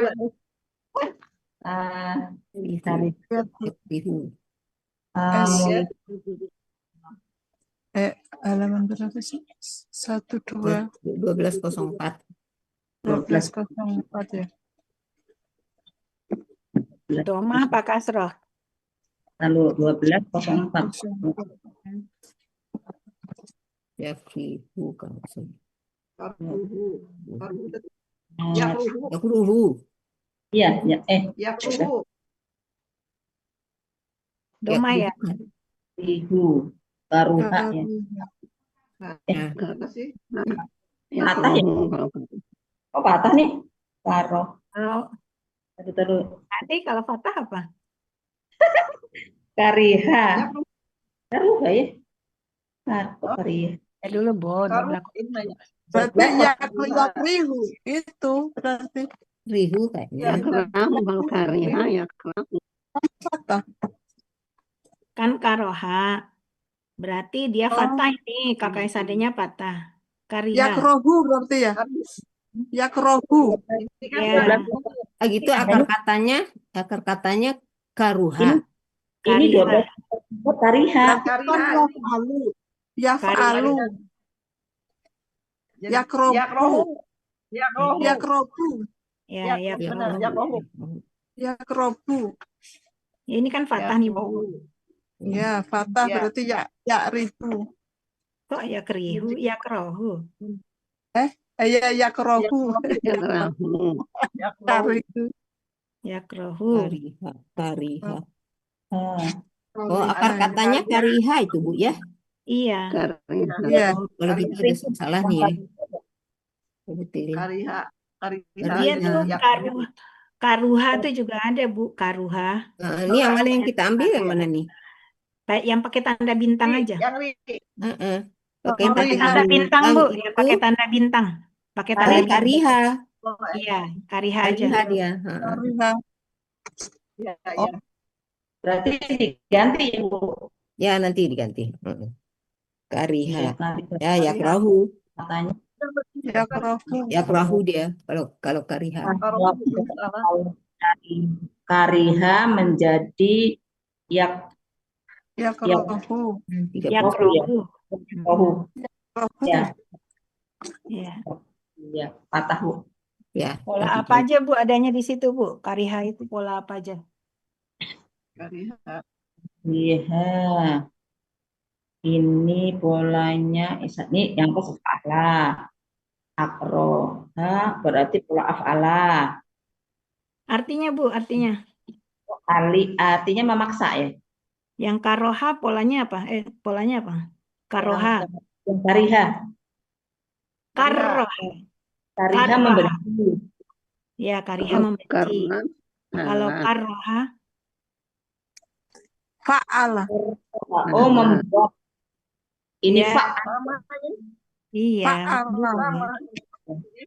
Tarik. Kerihu. halaman berapa sih? 1204 ya. Domah apa kasroh? Lalu 1204. Ya kerihu kan. Karuhu. Ya kruhu. Ya kerihu. Iya, ya Ya kruhu. Domah ya. kruhu. Karuha ya. Apa sih? Patah ya? Oh, patah nih. Karo. Kalau Terus. nanti kalau fatah apa? Kariha. Ya kruhu. Karuha ya? Kariha. Dulu, Bu, Berarti ya rihu itu berarti Kerihu kayaknya. patah. kan karoha. Berarti dia fatah ini, KKSAD-nya patah. Ya Kariha. krohu berarti ya. Ya krohu. Ini kan Ya. Gitu akar katanya karuha. Ini Kariha. 12 kariha. Kan ya fa'alu. Ya fa'alu. Ya krohu. Ya kruhu. Ya kruhu. Ya krohu. Ya, ya. Benar, ya kruhu. Ya krohu. Ini kan fatah nih, Bu. Ya fatah Ya. berarti ya rihu. Kok ya kerihu, ya kerohu? Ya yakrohu. Karihu. Yakrohu. Kariha, kariha. Ah, Oh, akar katanya kariha itu, Bu, ya? Iya. Iya. Oh, kalau gitu ada salah nih ya. Betulin. Kariha, Dia Kariha. tuh karuha tuh juga ada, Bu. Karuha. Nah, ini yang mana yang kita ambil yang mana nih? Kayak yang pakai tanda bintang aja. yang ini. Heeh. Pakai Yang pakai tanda tanda bintang, Bu. Yang itu pakai tanda bintang. Pakai tanda bintang. kariha. Iya, kariha aja. Kariha dia. Heeh. Kariha. Ya, Oh. ya. berarti diganti ya, Bu. Ya, nanti diganti. Heeh. Kariha. Iya, nanti Ya, yakrahu. katanya. Yakrohu. Yakrahu dia kalau kariha. Kariha menjadi yak Yakrohu. 30. Yakrohu. rohu. Yakrohu. Ya, Iya. ya, patah, Bu. Ya. Pola tadi apa aja, Bu, adanya di situ, Bu? Kariha itu pola apa aja? Kariha. Iya. Ini polanya ini yang ke af'ala. Akroha berarti pola af'ala. Artinya, Bu, artinya. Artinya memaksa ya. Yang karoha polanya apa? Polanya apa? Karoha. Yang kariha. Karoha. Kariha Karoha. membenci. Ya, kariha membenci. Kalau karoha, Fa'ala. Oh, membuat. Ini Ya. fa'ala. iya. Fa'ala.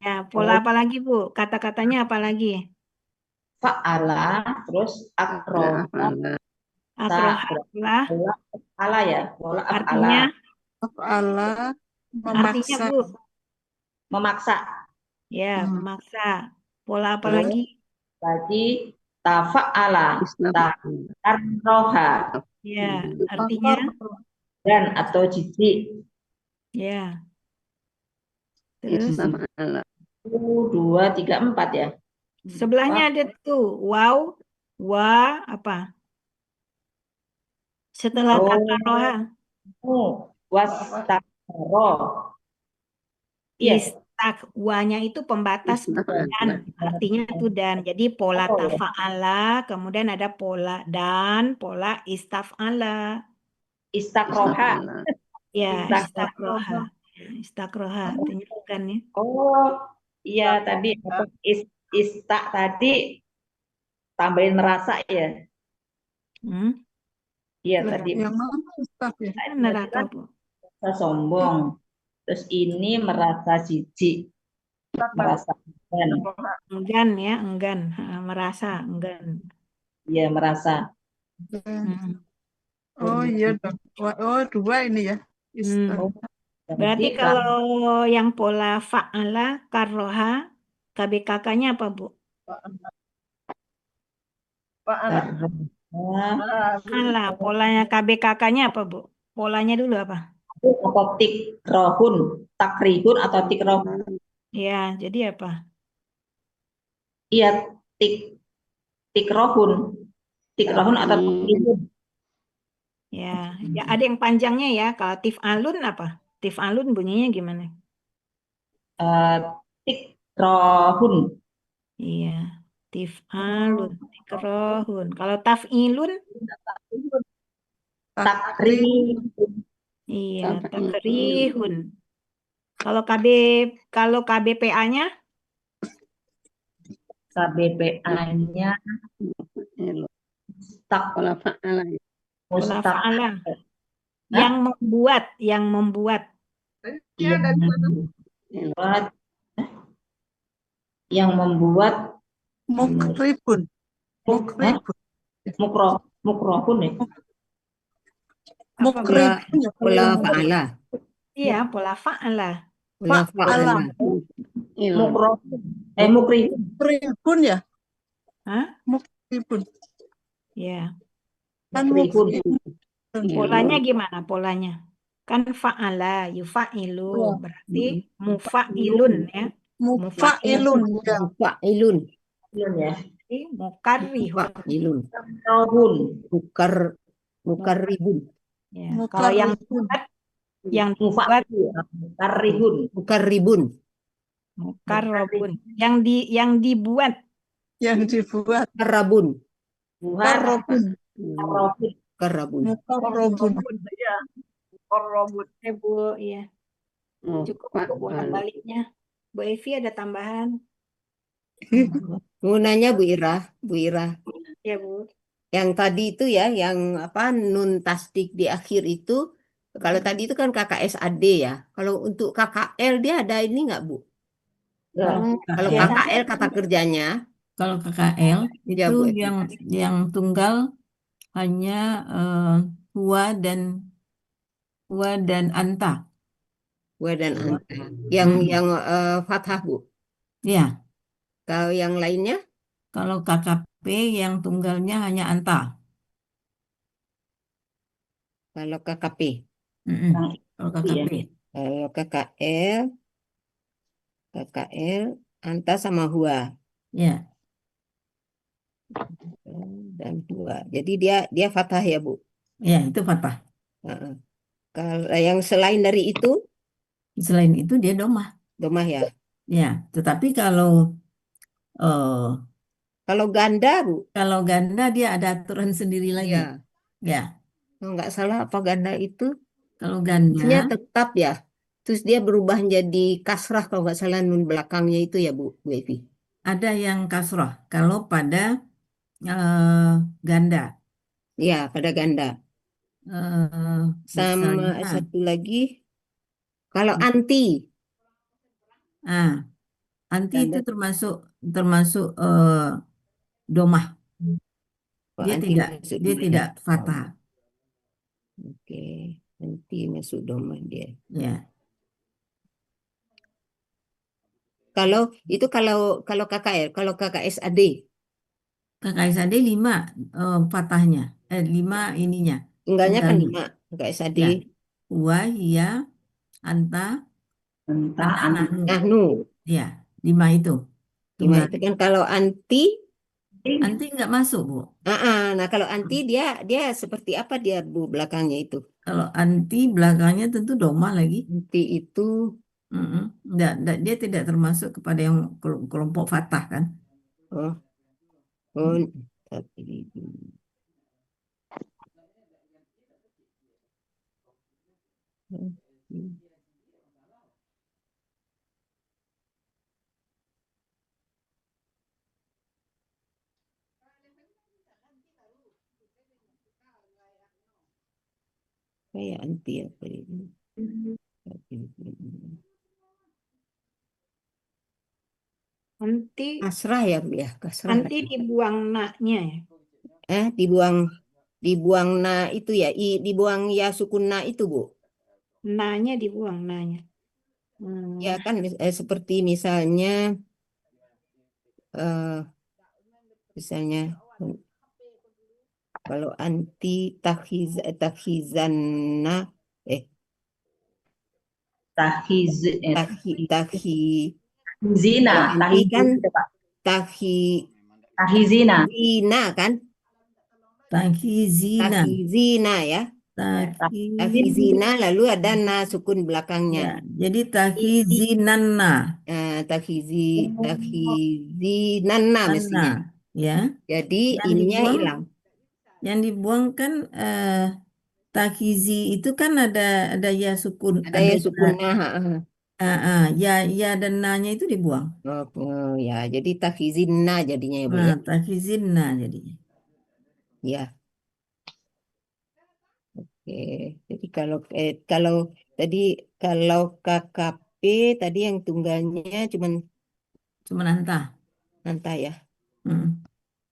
Ya, pola apa lagi, Bu? Kata-katanya apa lagi? Fa'ala, terus akroha. Akroha adalah Pola af'ala ya. Pola af'ala. artinya, Fa'ala. artinya, Memaksa. Bu. Memaksa. Ya, memaksa. Pola apa Terus lagi? lagi tafa'ala. Takroha. Ya, artinya, Dan atau jijik. ya. Terus 2, 3, 4 ya. sebelahnya ada tuh wow, wa apa? Setelah Oh. kata roha, Wastakro. Iya. istak wanya itu pembatas dan, artinya itu dan. Jadi pola Oh, ya. tafa'ala, kemudian ada pola dan, pola istaf'ala. Istakroha. Ya, Istak- istakroha. Istakroha artinya kan ya. Oh, iya tadi apa, istak tadi tambahin merasa ya. Iya tadi Yang mana Ustaz ya? Neraka, Bu. merasa sombong. Terus ini merasa jijik. Merasa Enggan ya, enggan. Merasa enggan. Iya, merasa. Oh iya dong. Oh 2 ini ya. Berarti Jadi kalau yang pola fa'ala, karroha, KBKK-nya apa, Bu? Fa'ala. Fa'ala, polanya KBKK-nya apa, Bu? Polanya dulu apa? atau tikrohun, takrihun atau tikrohun. Ya, jadi apa? Iya, tikrohun. Tikrohun atau takrihun. Ya, ya ada yang panjangnya ya. Kalau tif'alun apa? Tif'alun bunyinya gimana? Tikrohun. Iya, tif'alun, tikrohun. Kalau taf'ilun? Takrihun. Iya, takrihun. Kalau KBPA-nya? KBPA-nya Pola fa'ala. Yang membuat. Yang membuat Mukribun. Mukrohun ya. Mukribun ya. Pola fa'ala. Iya, pola fa'ala. Pola fa'ala. Mukrihun. Mukribun ya. Hah? Mukribun. Ya. Kan Mukrihun. Polanya gimana polanya? Kan fa'ala, yufa'ilu. Berarti mufa'ilun ya. Mufa'ilun ya. Mufa'ilun. Ya. Mukarrihun. Mufa'ilun. Mukrihun. Mukarribun. Ya. Kalau yang dibuat Mukarrihun. Mukarribun. Mukarrabun. Yang dibuat. Yang dibuat. Karabun. Buat Mukarrabun. Robin. Karabun. Mukarrabun. Ya, korobut. Ya, Bu, ya. Oh, Cukup untuk bolak kalau baliknya. Bu Evi ada tambahan? mau nanya Bu Ira, Bu Ira, Ya, Bu. yang tadi itu ya, yang apa nun tasdik di akhir itu, kalau tadi itu kan KKSAD ya. Kalau untuk KKL dia ada ini nggak Bu? Ya, Kalau KKL, KKL kata kerjanya, kalau KKL ya itu Bu Evi. yang tunggal hanya Hua dan Anta. Wa dan Anta. Yang Mm-mm. yang fathah Bu. Ya, Kalau yang lainnya, kalau KKP yang tunggalnya hanya Anta. kalau KKP, Mm-mm. yang Kalau itu ya. KKP, kalau KKL, Anta sama Hua ya, dan Hua. Jadi dia fathah ya Bu. ya itu fathah. Heeh. Kalau yang selain dari itu, Selain itu dia domah. domah ya. Ya, tetapi eh, Kalau ganda Bu, kalau ganda dia ada aturan sendiri lagi. ya. Ya, Kalau nggak salah apa ganda itu, kalau ganda nya tetap ya. Terus dia berubah jadi kasrah kalau nggak salah nun belakangnya itu ya Bu Evi. ada yang kasroh. Kalau pada eh, ganda, Ya, pada ganda. Sama misalnya, satu lagi, kalau anti, ah, anti itu ganda, termasuk domah. oh, Dia anti tidak masuk dia domah ya. tidak fathah. Oke, anti masuk domah dia. Ya, Kalau itu kalau KKR, kalau KKSAD, KKSAD 5 fathahnya, 5 ininya, enggaknya kan tunggalnya. 5 KKSAD. Ya, Hua, Hia, Anta, Entah Ana, Nahnu. Nahnu, Ya, 5 itu 5 tunggal. itu kan kalau anti, Anti nggak masuk, Bu. nah kalau anti dia dia seperti apa dia Bu belakangnya itu? Kalau anti belakangnya tentu domah lagi. Anti itu, Mm-mm. Dia tidak termasuk kepada yang kelompok fathah kan. oh, oh, tapi, kayak anti apa ini? Nanti Kasrah ya Bu ya, kasrah. nanti dibuang naknya ya. Dibuang na itu ya, dibuang ya sukun na itu Bu. Nanya dibuang nanya. Ya kan seperti eh, misalnya kalau anti takhizanna eh tahiz takhi zina, kalau anti kan Pak. takhizina Tahizina. kan, Takhizina. takhizina ya, Takhi, takhizina lalu ada na sukun belakangnya. ya, jadi takhizinanna. Takhizinanna mestinya. Anna, ya. Jadi Yang ininya dibuang, hilang. yang dibuang kan takhizi itu kan ada ya sukun, Ada ada yang ya, sukunnya. ya dan na-nya itu dibuang. Oh, ya, jadi takhizina jadinya ya Bu Nah, ya. takhizinna jadinya. Ya, oke. Jadi kalau tadi kalau KKP tadi yang tunggalnya cuman Cuma anta. Anta ya. Hmm.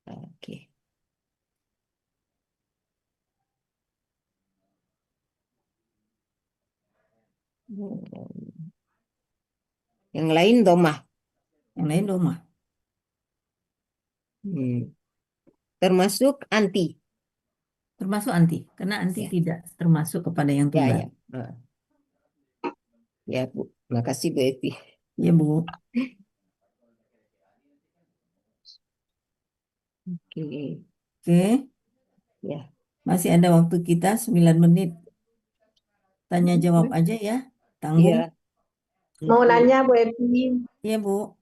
Oke. Yang lain domah. Yang lain domah. Termasuk anti. Termasuk anti, karena anti Ya, tidak termasuk kepada yang ya, tunggal. ya. Ya, Bu. Makasih Bu Evi. Ya, Bu. Oke. Oke, Ya. masih ada waktu kita 9 menit. Tanya jawab aja ya, tanggung. Iya. Mau nanya Bu Evi, Iya, Bu.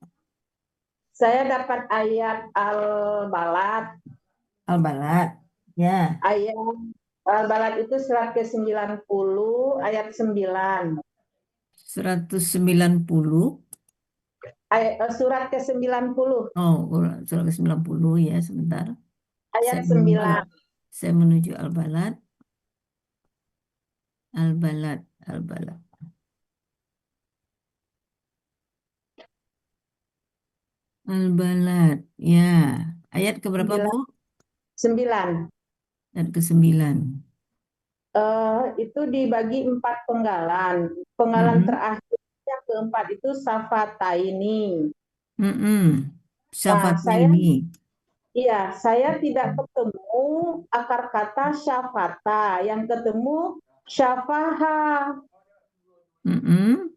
saya dapat ayat Al-Balad. Al-Balad. Ya, Ayat Al-Balad itu surat ke-90 ayat 9. 190. Surat ke-90 Oh, surat ke-90 ya, sebentar. ayat Saya menuju, 9. saya menuju Al-Balad. Al-Balad, Al-Balad. Al-Balad. Ya, ayat ke berapa, Bu? 9. Ayat ke-9. Itu dibagi 4 penggalan. Penggalan Mm-mm. terakhir yang keempat itu Safataini. Mm-mm. Nah, Syafataini. saya tidak ketemu akar kata syafata, yang ketemu syafaha. Mm-mm.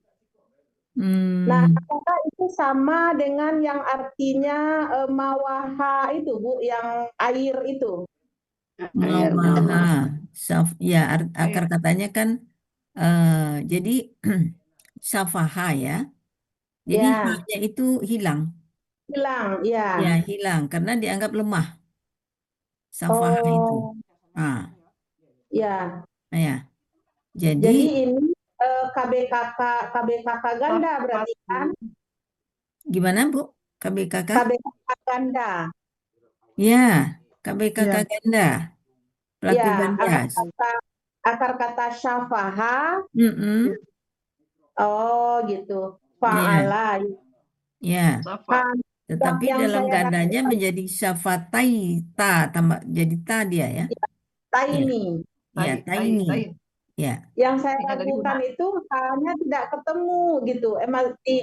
Nah, Hmm. apakah itu sama dengan yang artinya mawaha itu, Bu, yang air itu? Mawaha. Ya, akar katanya kan jadi safaha ya. Jadi Ya, haknya itu hilang. hilang, Ya, ya. hilang karena dianggap lemah safaha itu. Oh, Ah, ya. ya. Jadi Jadi ini KBKK ganda berarti kan? gimana, Bu? KBKK? KBKK ganda. Ya, KBKK Ya. ganda. Pelaku Ya, ganda. akar kata syafaha. Mm-mm. Oh, gitu. Ya, Fa'ala. ya. Nah, Tetapi yang dalam saya gandanya lakukan menjadi syafatai tambah jadi ta dia ya. Ya, ini. ya, taini. Ya, Yang saya lakukan itu hanya tidak ketemu gitu. Emang di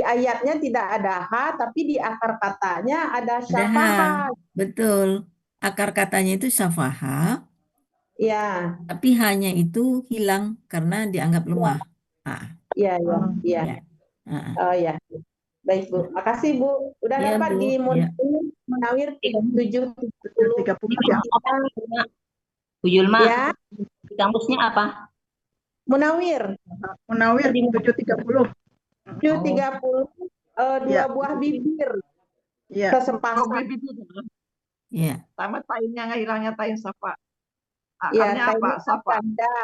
ayatnya tidak ada ha, tapi di akar katanya ada ada syafaha. betul. Akar katanya itu syafaha, Ya, tapi hanya itu hilang karena dianggap lemah. Ah, ya, ya, ya. ya. Ah, Oh ya, baik Bu. Makasih Bu. Udah ya, dapat Bu. di Ya. Munawir 730. 30. Bu Yulma, Ya, di kamusnya apa? Munawir Munawir 730. 730 dua Ya. buah bibir Ya. kesempatan. Ya. Sama tainnya nggak hilangnya tain safa. Ya, Akarnya apa? Safa. ganda.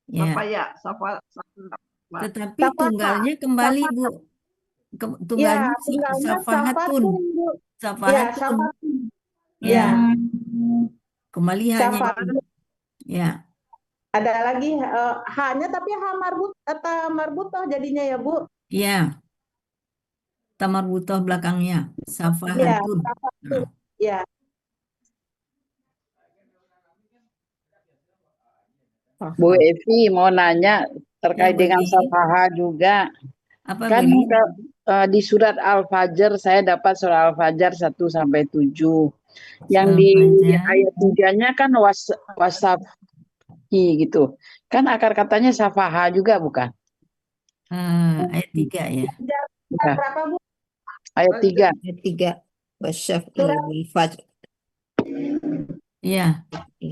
Ya. Safa ya. Safa. Tetapi Safaha. tunggalnya kembali, Bu. Tunggalnya Ya, tinggalnya safahatun. safatun, Bu. Ya, Safahatun. safatun. Ya. Ya, Kembali hanya safatun. itu. Ya. Ada lagi hanya tapi ha marbut atau marbutoh jadinya ya, Bu. Ya. Tamarbutoh belakangnya. Ya, Safahatun. safatun. Nah. Ya. Bu Evi mau nanya terkait Ya, dengan Beli. safaha juga. Apa, Kan Beli? di surat Al-Fajr saya dapat surat Al-Fajr 1 sampai 7. Yang Surat di Al-Fajr. ayat 3-nya kan wasafi gitu. Kan akar katanya safaha juga bukan? Ayat 3 ya. Bukan. Berapa, Bu? Ayat 3. Ayat 3. Wasyaf'i Surat wal fajr. Ya.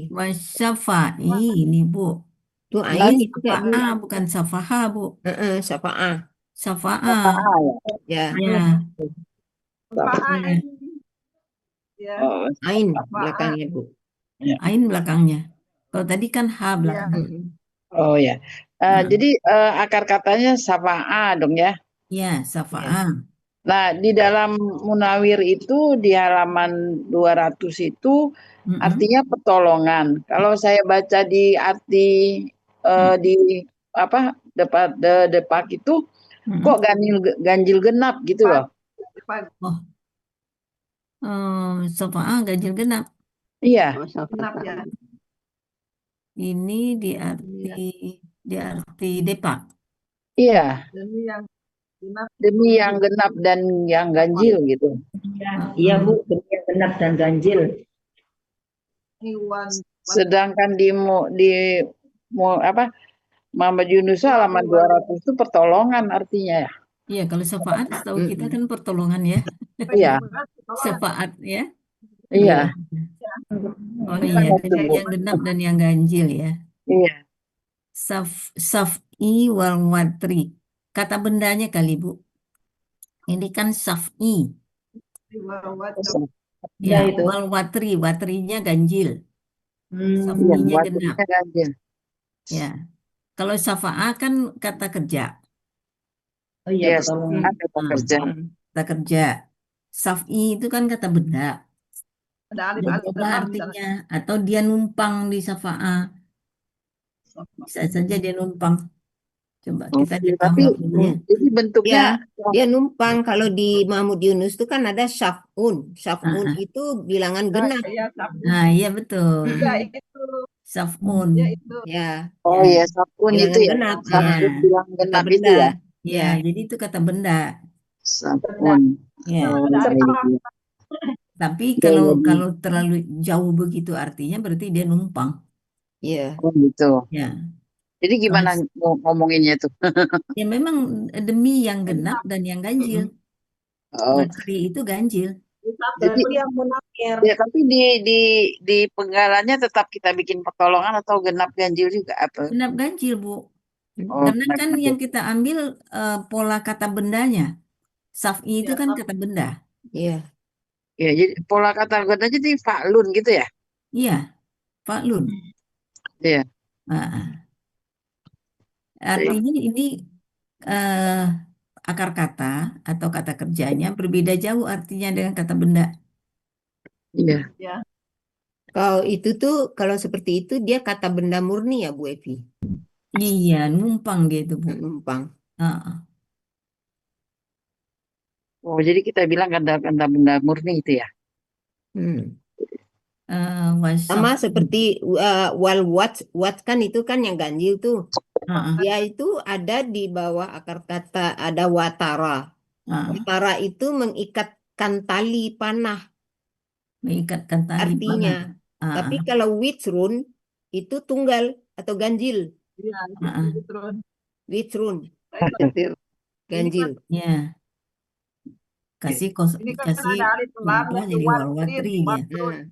Wasyafa'i ini, Bu. Itu Ini ain itu kayak Bu. safa'a bukan safaha, Bu. Syafa'ah. Safa'a. Safaha ya. Ya. Ya. Safa Ya. ya. Oh, Ain Safa'a. belakangnya Bu. ya. Ain belakangnya. Kalau tadi kan ha Iya. belakangnya. Oh ya. Nah. Jadi akar katanya safa'a dong ya. Ya, safa'a. Nah, di dalam Munawir itu di halaman 200 itu artinya pertolongan. Kalau saya baca di arti di apa depak itu kok ganjil genap gitu loh. Oh, safa'a ganjil genap. Iya. Genap ya. Ini di arti depak. Iya. Demi yang genap. Demi yang genap dan yang ganjil gitu. Iya Bu, demi yang genap dan ganjil. Sedangkan di Muhammad Yunus halaman 200 itu pertolongan artinya ya. Iya, kalau syafaat setahu kita kan pertolongan ya. Iya. Syafaat ya. Iya. Oh iya, demi yang genap dan yang ganjil ya. Iya. Saf'i wal watri. Kata bendanya kali, Bu. Ini kan saf'i. Ya, Ya itu. wal watri. Watrinya ganjil. Iya, Saf'inya genap. watrinya ganjil. Ya. Kalau safa'a kan kata kerja. Oh iya, Iya, pertolongan. ada kata Nah, kerja. kata kerja. Saf'i itu kan kata benda. Ada alif Dan alif beda dan lam di sana. artinya. Atau dia numpang di safa'a. Bisa saja dia numpang. Coba kita Oke, lihat tapi kamus dulu ya. jadi bentuknya Ya, dia numpang. Kalau di Mahmud Yunus itu kan ada syaf'un. Syaf'un Ah, ah. itu bilangan Nah, genap. iya, sabun. Nah, iya betul. Ya Mm-mm. itu. Saf'un. Ya itu. Ya, oh Ya, ya sabun itu bilangan ya, genap. ya, sabun bilang Kata genap itu benda. ya, ya. Ya, Jadi itu kata benda. sabun. Ya. Oh Ada alif iya, lam. iya. Tapi Iya, kalau iya, kalau terlalu jauh begitu artinya berarti dia numpang. ya. oh gitu. Ya. Jadi gimana Kalau ngomonginnya tuh? ya memang demi yang genap dan yang ganjil. Mm-mm. Oh, Watri itu ganjil. jadi Itu yang munakir. ya tapi di penggalannya tetap kita bikin pertolongan atau genap ganjil juga apa? Genap ganjil, Bu. Oh, Karena genap kan ganjil. yang kita ambil pola kata bendanya. Saf'i itu Ya, kan sabun. kata benda. Ya. Ya, jadi pola kata kerja jadi faklun gitu ya? Iya, faklun. Iya. Nah, Iya. artinya ini eh, akar kata atau kata kerjanya berbeda jauh artinya dengan kata benda. Iya. Ya. Kalau itu tuh, kalau seperti itu dia kata benda murni ya Bu Evi. Iya, numpang dia itu, Bu. Numpang. Heeh. Oh, jadi kita bilang kata benda murni itu ya? Hmm. Wasaf. Sama seperti wal wat kan itu kan yang ganjil tuh. Heeh, Dia itu ada di bawah akar kata ada watara. heeh. Watara itu mengikatkan tali panah Mengikatkan tali artinya. panah. Heeh, Tapi kalau witrun itu tunggal atau ganjil. Iya, heeh. itu terus. Witrun Nah, itu. Ini kan ganjil. Ya, kasih ini kan kasih ada alif lam apa yang jadi watir, walwatri dia. watrun. Nah,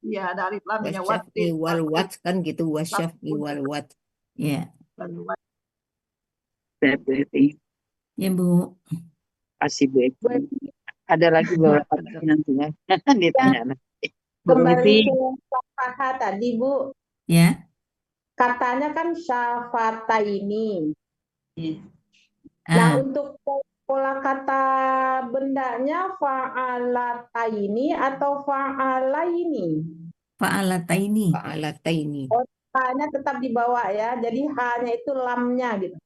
Iya, ada alif lam yang wasyaf'i watir, wal watrun, wat kan gitu wasyaf'i sabun, wal wat. Ya, dan wat. Berarti ya Bu. kasih Bu Evi. Ada lagi beberapa tadi nanti ya. Ditanya lagi. Bu Kembali Evi, ke safaha tadi, Bu. Ya. Katanya kan syafata ini. Nah, Ah, untuk pola kata bendanya fa'alata ini atau fa'ala ini? fa'alata ini. Fa'alata ini. Oh, H-nya tetap dibawa ya. Jadi H-nya itu lamnya gitu.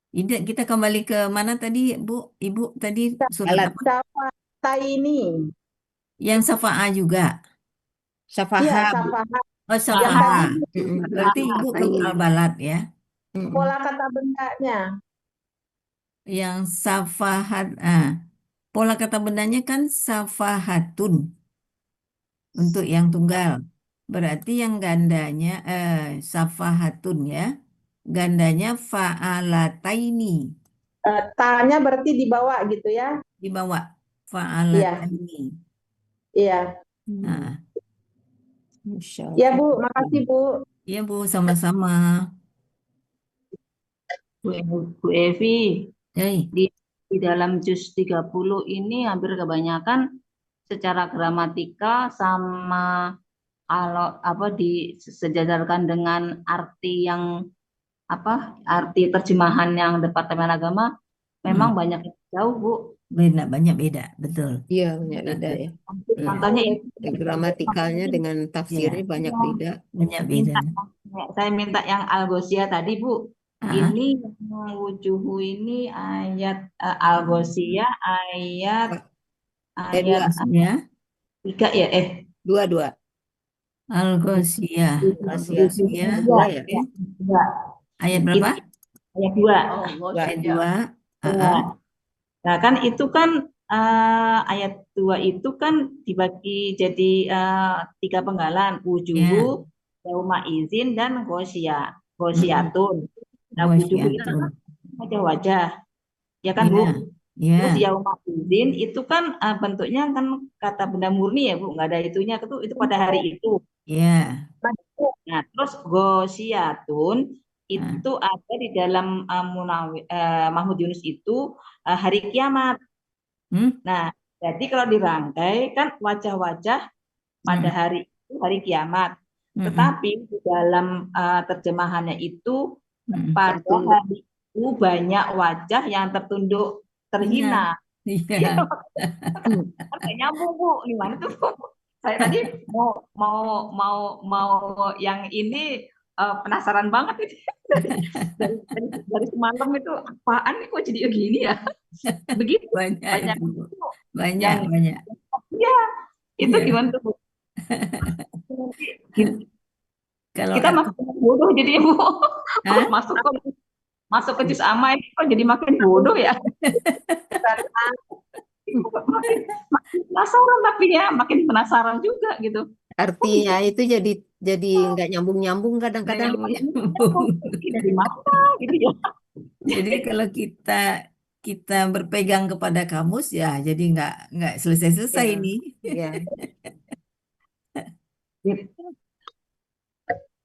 Ini kita kembali ke mana tadi, Bu? Ibu tadi surat Alat apa? Syafata ini. Yang safa'a juga. Iya, safaha Bu. safaha. Oh, Yang safaha. tadi Berarti Ibu ke Ini. Al-Balad ya. pola kata bendanya. Yang safahat. Pola kata bendanya kan safahatun untuk yang tunggal. Berarti yang gandanya safahatun ya. Gandanya fa'alataini. Ta-nya berarti dibawa gitu ya. Dibawa Iya, fa'alataini. iya. Nah, Masya Ya, Allah. Bu. Makasih, Bu. iya Bu, sama-sama. Bu Evi, Hei, di dalam juz 30 ini hampir kebanyakan secara gramatika sama kalau apa disejajarkan dengan arti yang arti terjemahan yang Departemen Agama memang banyak yang jauh, Bu. beda, banyak beda, betul. Iya, banyak beda ya. Contohnya ini Gramatikalnya dengan tafsirnya Iya, banyak beda. banyak beda. saya minta yang Al-Ghoshiyah tadi, Bu. Ah, Ini yang wujuhu ini ayat Al-Ghoshiyah ayat Dua, ya, 3 ya dua. Al-Ghoshiyah. Rahasia. Al-Ghoshiyah. Dua ya. Dua. Ayat berapa? Ayat 2. Ayat 2. Ya. Nah, kan itu kan ayat 2 itu kan dibagi jadi 3 penggalan, wujuhu, yauma izin dan ghosyatun. Nah, wujuhu itu kan wajah-wajah. Ya kan, Bu? Terus yauma izin itu kan bentuknya kan kata benda murni ya, Bu, nggak ada itunya, itu pada hari itu. Iya. Nah, terus Ghosyatun itu ada di dalam Mahmud Yunus itu hari kiamat. Nah, jadi kalau dirangkai kan wajah-wajah pada hari itu hari kiamat. Tetapi di dalam terjemahannya itu pada hari itu banyak wajah yang tertunduk terhina. Iya. Nggak nyambung Bu, gimana tuh Bu? Saya tadi mau yang ini penasaran banget itu dari semalam itu apaan nih kok jadi gini ya? Begitu Banyak banyak itu, Bu. itu Banyak, yang banyak. ya itu Iya. gimana tuh Bu? Kalau Kita aku, makin bodoh jadi Bu. Hah? Masuk ke juz amma ini kok jadi makin bodoh ya? makin penasaran tapi ya makin penasaran juga gitu. Artinya itu jadi nggak nyambung-nyambung kadang-kadang. Dari mana gitu ya? Jadi kalau kita berpegang kepada kamus ya, jadi nggak selesai-selesai Ya, ini. ya.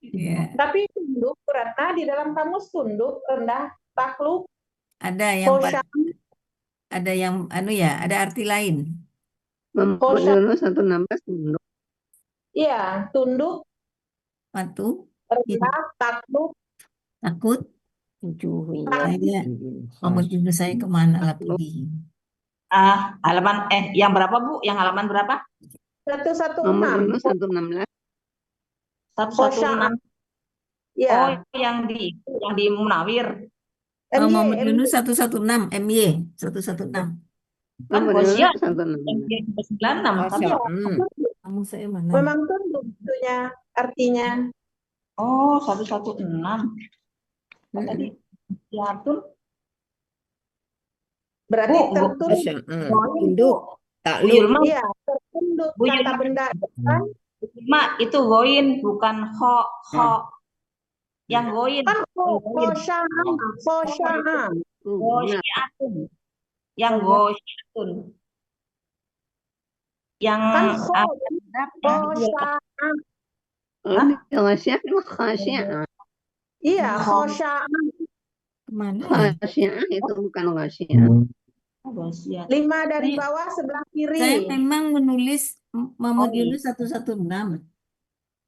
Ya. Tapi tunduk, Ratna, di dalam kamus tunduk, rendah, takluk, Ada yang khosya, ada yang ada arti lain. Mahmud Yunus 116 tunduk. iya, tunduk, Patuh, rendah, takluk, takut. Tujuhnya. Mahmud Yunus saya kemana lah pergi? Halaman yang berapa Bu? Yang halaman berapa? 116. 116. 116. Ya. Oh, yang di Munawir. Mahmud Yunus 116, MY 116. Kan Mahmud Ghosyah Yunus 116. yang 96. Tapi kamu saya mana? Memang tunduk itunya, artinya. Oh, 116. Tadi Yatun. Berarti tertunduk. Tunduk. Takluk. Iya, tertunduk kata benda kan. Itu goin bukan ho. Yang goin. Kan khosya'ah. Ghosyatun. Yang Ghosyatun. Yang kan khosya'ah. Khasya'ah. Iya, khosya'ah. Kemana? Khasya'ah itu bukan khasya'ah. 5 dari bawah sebelah kiri. Saya memang menulis Mahmud Yunus 116.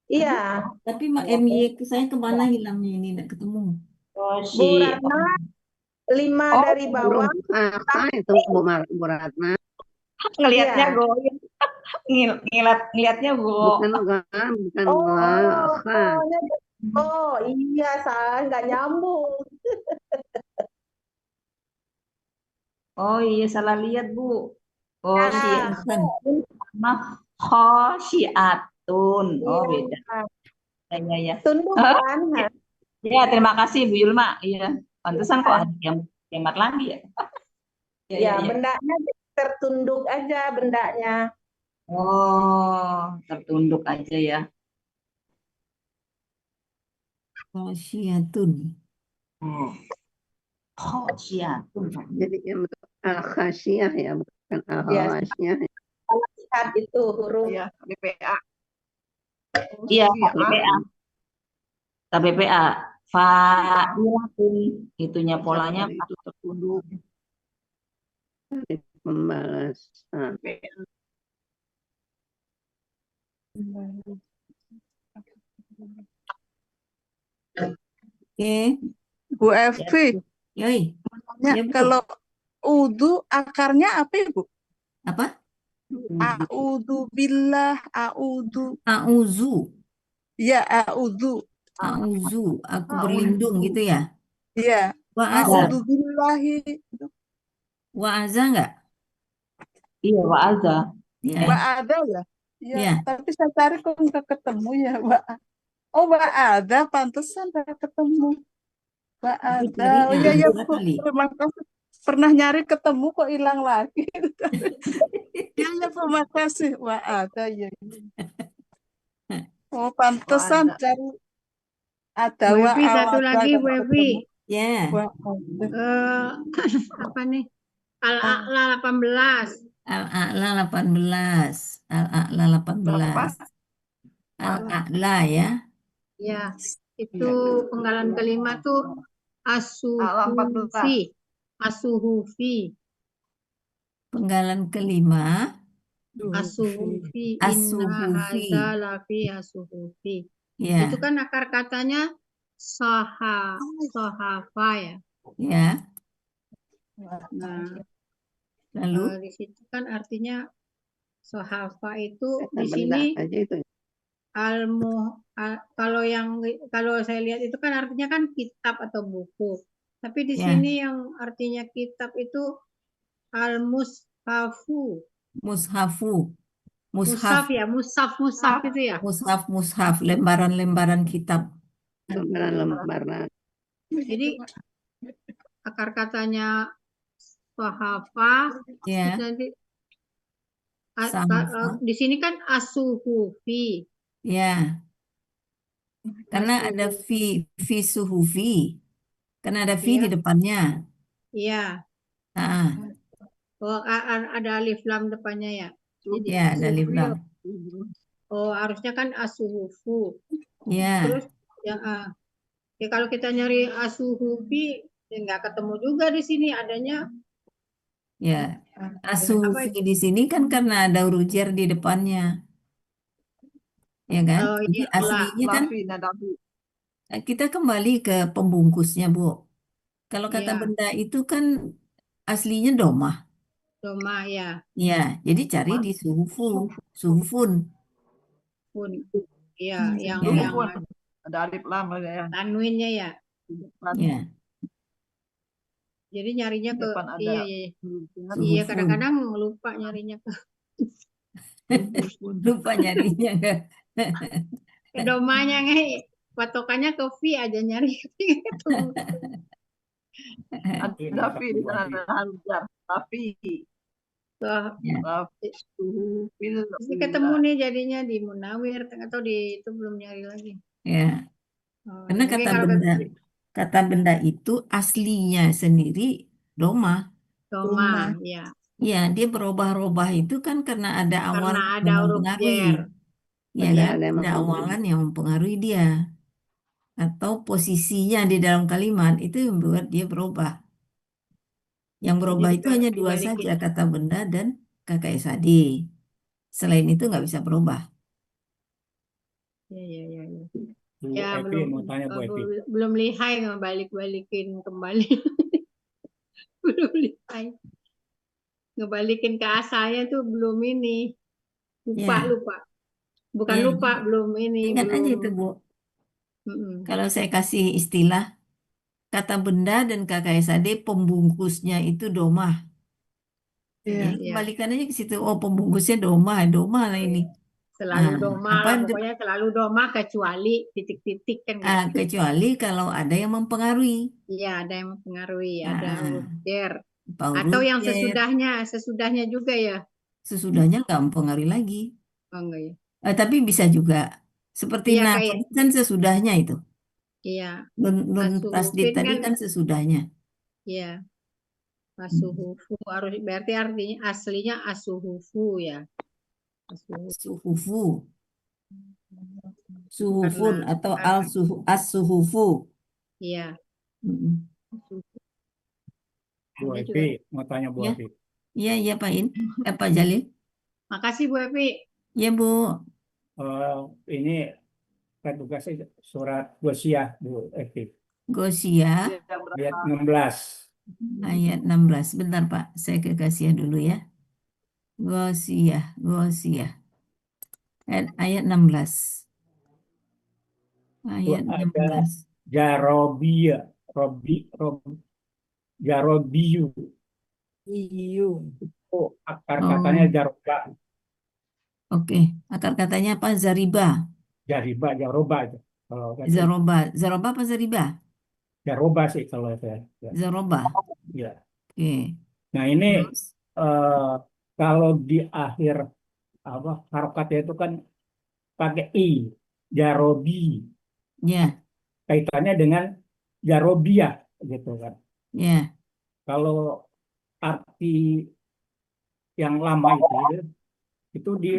Iya. Tapi MY saya kemana hilangnya ini? Tidak ketemu. Bu Ratna, 5 dari bawah. Itu Bu Ratna. Ngelihatnya goin. Ngelihatnya Bu. Bukan Oh iya, saya nggak nyambung. Oh iya salah lihat Bu. Khosyiatun. Sama khosyiatun. Oh beda. Ya. Tunduk kan? Ya terima kasih Bu Yulma. Iya. Pantesan kok ada yang hemat lagi ya. Ya, bendanya tertunduk aja bendanya. Oh tertunduk aja ya. Khosyiatun. Khosyiatun. Jadi yang al-khasyiyah ya, bukan al-khasyiyah. Lihat itu huruf BPA. Iya, KBPA. KBPA. Fa'ilatun. Itunya polanya itu tertunduk. Pembalasan. Oke. Bu Evi, Yoi. Ya, Bu. kalau udu akarnya apa ya, Bu? Apa? A'udzu billah, a'udzu. A'udzu. Ya, a'udzu. A'udzu, aku berlindung gitu ya. Iya. Wa'aza. A'udzu billahi. Wa'aza enggak? Iya, wa'aza. Ya. Wa'ada ya? Iya, Iya. tapi saya cari kok nggak ketemu ya, Oh, wa'ada, pantesan nggak ketemu. Wa'ada. Oh iya, ya, Bu. Terima kasih. Pernah nyari ketemu kok hilang lagi. Iya, ya, terima kasih. Wa'ada, ya. Oh, pantesan cari ada Webi, satu wa'ada lagi, nggak Webi. ketemu. Ya. Apa nih? Al-A'la 18. Al-A'la 18. Al-A'la 18. Al-A'la ya. Ya, itu penggalan kelima tuh Alam 14. asuhufi, Penggalan kelima, asuhufi, inna asuhufi. hadza lafi asuhufi. Ya, Itu kan akar katanya sohafa ya. ya. Nah, Lalu, di situ kan artinya sohafa itu Kata di benda sini aja itu. kalau saya lihat itu kan artinya kan kitab atau buku. Tapi di ya, sini yang artinya kitab itu al-mushafu. mushafu. Mushaf Mushaf, ya, mushaf itu ya. mushaf, lembaran-lembaran kitab. Lembaran-lembaran. Jadi akar katanya sahafa Ya, nanti sahafa. di sini kan asuhufi. Ya, karena ada fi suhufi. Karena ada fi di Iya. depannya. Iya. Nah, Oh, ada alif lam depannya ya. Jadi ya, ada alif lam. oh, harusnya kan asuhufu. Ya, Terus ya, ya kalau kita nyari asuhufi ya nggak ketemu juga di sini adanya ya. apa Asuhufi itu? di sini kan karena ada huruf jar di depannya. Ya kan? Oh, Jadi iya, aslinya kan Lafi nadafi. kita kembali ke pembungkusnya, Bu. Kalau kata iya, benda itu kan aslinya domah. doma ya, Ya, jadi cari di suhufun. pun, iya, yang Ya, Suhufun. Ada alif lam ya. tanwinnya ya. Di depan, ya, Jadi nyarinya di ke depan ada iya, iya. huruf Iya, suhufun. kadang-kadang lupa nyarinya ke Lupa nyarinya kan. domanya nggak, patokannya ke V aja nyari ketemu. ada fi di sana ada huruf jar. Lafi. Tuh, Ya, Suhufil pasti ketemu nih jadinya di Munawir atau di itu belum nyari lagi. ya. Oh, Karena ya. Mungkin kalau kata benda itu aslinya sendiri domah. doma, ya, Ya, dia berubah-ubah itu kan karena ada karena awalan ada yang huruf mempengaruhi. jer. Ya Iya, kan? ada yang Ada mempengaruhi. awalan yang mempengaruhi dia. Atau posisinya di dalam kalimat itu yang membuat dia berubah. Yang Jadi berubah itu hanya dua dibalikin. saja, kata benda dan KKSAD. Selain itu nggak bisa berubah. Ya, ya, ya, ya. Bu Ya, Epi mau tanya Bu Epi. belum lihai ngebalik-balikin kembali. Belum lihai. Ngebalikin ke asalnya tuh belum ini. Lupa, Ya, lupa. Bukan ya, lupa, belum ini, ingat aja belum. itu, Bu. Mm-mm. Kalau saya kasih istilah, kata benda dan KKSAD pembungkusnya itu domah. Iya, Jadi iya. kembalikan aja ke situ. Oh, pembungkusnya domah lah ini. Selalu Ah, doma apa lah, pokoknya selalu doma kecuali titik-titik kan gitu. kecuali kalau ada yang mempengaruhi. Iya, ada yang mempengaruhi, ada Ah, huruf jer. apa Atau huruf yang jet. sesudahnya juga ya. Sesudahnya nggak mempengaruhi lagi. Oh enggak ya. Tapi bisa juga. Seperti Iya nah kayak, kan sesudahnya itu. iya. Nun tasdid Asuhufin tadi kan, kan sesudahnya. iya. Asuhufu harus berarti artinya aslinya asuhufu ya. Asuhufu. Suhufu. Suhufun Karena atau as-suhufu. iya. Mm-mm. Bu Ini Epi juga. mau tanya Bu Ya, Epi. iya Pak Pak Jalil. Makasih Bu Epi. Ya Bu. Ini kan tugasnya surat Gosiyah Bu Epi. Gosiyah Ayat 16. ayat 16. Bentar Pak, saya ke Gosiyah dulu ya. Gosiyah. Ayat 16. Itu Ayat ada 16. Jarobiyah, Jarobiyu. Itu akar katanya Oh, jaroba, oke. Akar katanya apa? Zariba. jaroba itu. Kalau kata Zaroba apa Zariba? jaroba sih kalau saya. Ya. Zaroba. Ya. Oke. Nah ini Terus? kalau di akhir apa harokatnya itu kan pakai i, jarobi, Ya, kaitannya dengan jarobiyah gitu kan. ya. Kalau arti yang lama itu di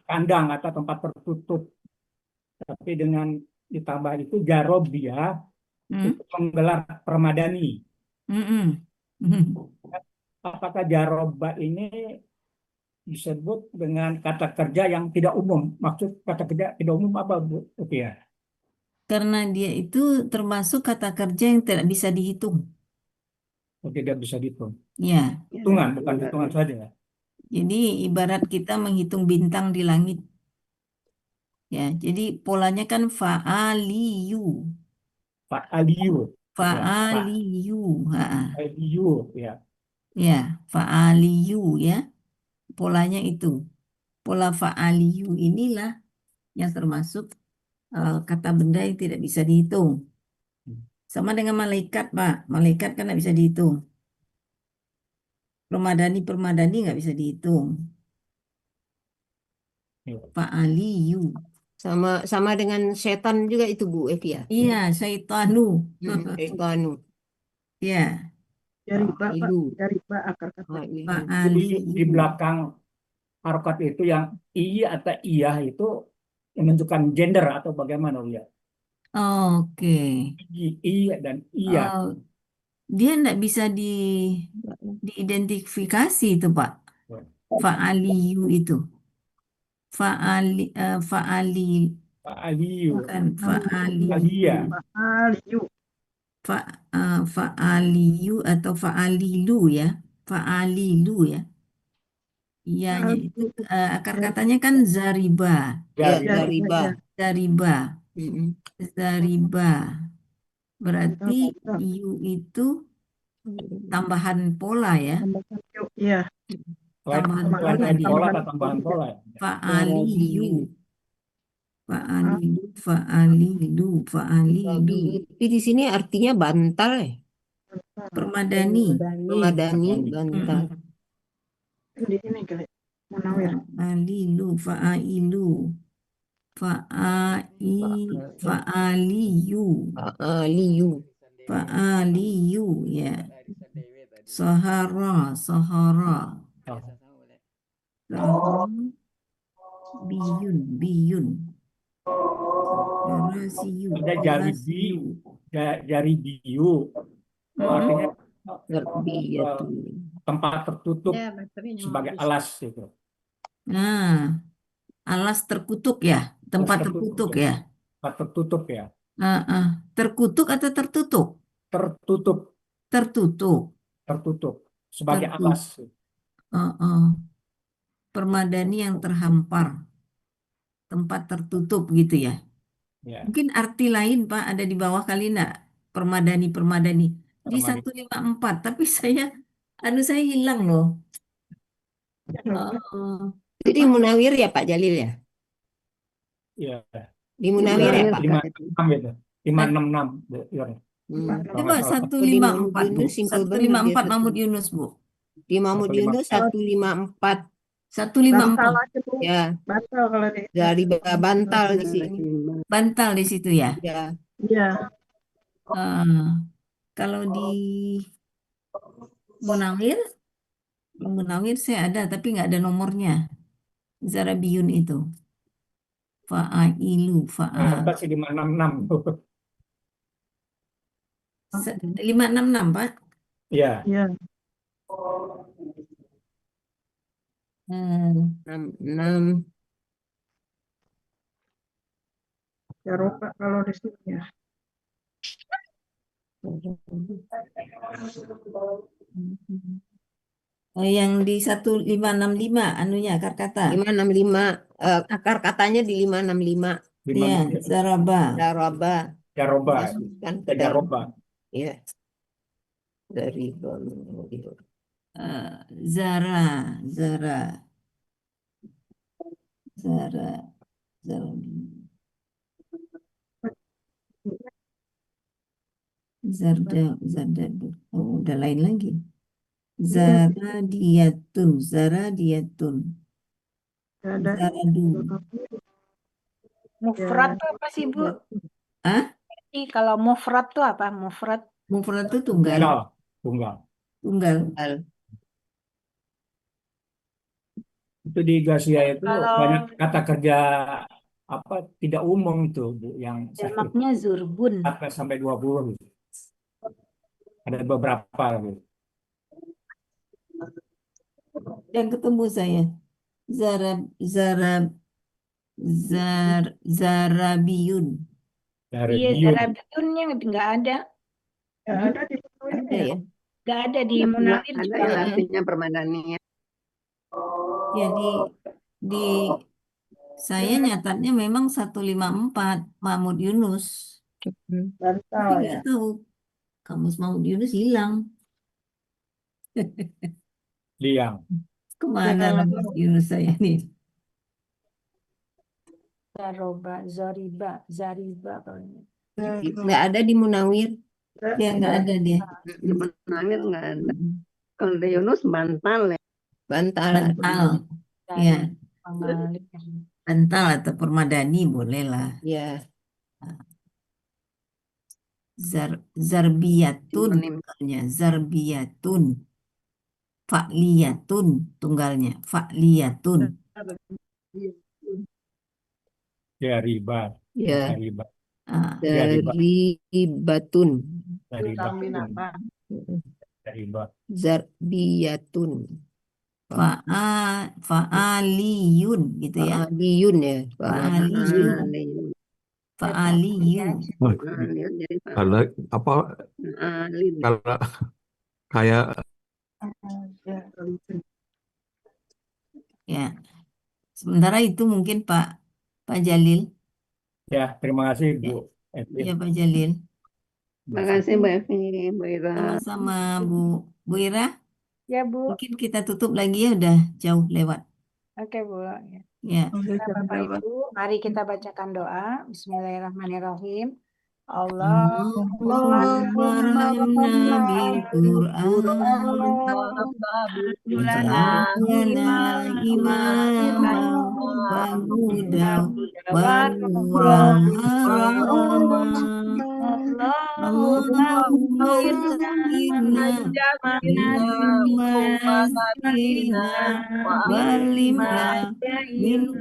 kandang atau tempat tertutup, tapi dengan ditambah itu jarobia Hmm? itu menggelar permadani. Mm-mm. Apakah jaroba ini disebut dengan kata kerja yang tidak umum? Maksud kata kerja tidak umum apa, Bu? Oke ya. Karena dia itu termasuk kata kerja yang tidak bisa dihitung. Oh, tidak bisa dihitung. Ya, Hitungan, bukan hitungan saja. jadi ibarat kita menghitung bintang di langit. Ya, jadi polanya kan fa'aliyu. Fa'aliyu. Ya, Fa'aliyu. Ha. fa'aliyu. Ya. Ya, fa'aliyu ya. Polanya itu. Pola fa'aliyu inilah yang termasuk kata benda yang tidak bisa dihitung. Sama dengan malaikat, Pak. Malaikat kan nggak bisa dihitung. Permadani nggak bisa dihitung. Ya. Fa'aliyu. Sama dengan setan juga itu Bu Evi ya. Iya, syaitanu. Setan. Ya, Jariba, Pak. Ilu. Jariba akar kata. Jadi di fa'aliyu. belakang harokat itu yang iya atau iya itu menunjukkan gender atau bagaimana ya? Oke. Iya dan iya. Dia nggak bisa diidentifikasi itu, Pak. Fa'aliyu itu. Fa'ali. Fa'aliyu. Bukan fa'aliyu. Alia. Fa'aliyu. Fa'aliyu atau fa'alilu ya. Fa'alilu ya. Iyanya itu akar katanya kan zariba. Ya, Jariba. Zariba. Zariba. Mm-mm. Zariba. Berarti yu itu tambahan pola ya. Tambahan yu, iya. Tambahan Selain pola tadi dia. pola atau tambahan pola ya? Fa'aliyu. Fa'alilu, fa'alilu, fa'alilu. Tapi di sini artinya bantal ya. Permadani. Permadani, bantal. Di sini kali. Munawir. Fa'alilu, fa'ailu. Fa'aliyu. Liu. Fa'aliyu ya. Sahara. Sahara. Biyun. Garasiyu. Ada jaribiyu. Artinya tempat tertutup Ya, baterainya sebagai habis. alas gitu. Nah, alas terkutuk ya. Tempat terkutuk ya. Tempat tertutup ya. Terkutuk atau tertutup? Tertutup. Tertutup. Sebagai alas. Permadani yang terhampar. Tempat tertutup gitu ya. Ya. Mungkin arti lain Pak ada di bawah kali enggak? Permadani. Di 154. Tapi saya hilang loh. Jadi Munawir ya Pak Jalil ya? Iya. Di Munawir ya Pak? 566 gitu. 566. Coba 154 Bu. 154 Mahmud Yunus Bu. Di Mahmud Yunus 154. 154. Ya. Bantal kalau di. Dari bantal di sini. Bantal di situ ya? Ya. Iya. Kalau di Munawir saya ada tapi nggak ada nomornya. Zarabiyun itu. Fa'ailu, Apa sih 566? 566 Pak. Iya. Iya. 66. Jaroba kalau di sini ya. Yang di 1565 anunya akar kata. 565. Akar katanya di 565. Iya, Zaraba. Jaroba. Kan Jaroba. Iya. Dari Zara. Zarda. Oh, udah lain lagi. Zaradiyatun. Zaradu. Mufrad tuh apa sih Bu? Kalau mufrad tuh apa? Mufrad itu tunggal. Itu di Gasia itu banyak kata kerja tidak umum itu Bu, yang sakit Jamaknya zurbun. 4-20. Ada beberapa Bu. Dan ketemu saya. Zarabiyun. Iya, zarabiyunnya nggak ada. Ada di Ada ya. Nggak ada di Nggak Munawir ada juga. yang artinya permadaninya. Ya di saya nyatatnya memang 154 Mahmud Yunus. Tapi nggak tahu kamus Mahmud Yunus hilang. Liang. Kemana Mahmud Yunus saya nih? Zariba kalau ini. Nggak ada di Munawir. Ya nggak ada dia. Di Munawir nggak ada. Kalau di Yunus bantal ya. Bantal. Ya. Pengalik. Bantal atau permadani boleh lah. Ya. Zarbiyatun tunggalnya. Zarbiyatun. Fa'liyatun tunggalnya. Fa'liyatun. Ya riba. Ya. Riba. Dari batun. Riba. Zarbiyatun. Fa'aliyun gitu ya. Fa'aliyun ya. Fa'aliyun. Fa'aliyun. Kalau apa? Kalau kayak Ya. Sementara itu mungkin Pak Jalil. Ya, terima kasih Bu Evi. Ya Pak Jalil. Terima kasih Mbak Evi, Bu Ira. Sama-sama Bu Ira. Ya Bu. Mungkin kita tutup lagi ya, udah jauh lewat. Oke Bu. Ya. Bapak Ibu, mari kita bacakan doa. Bismillahirrahmanirrahim. Allahumma bil Qur'an waj'alna imaman wa hudan wa nuran. Allahumma irhamna wa walimna min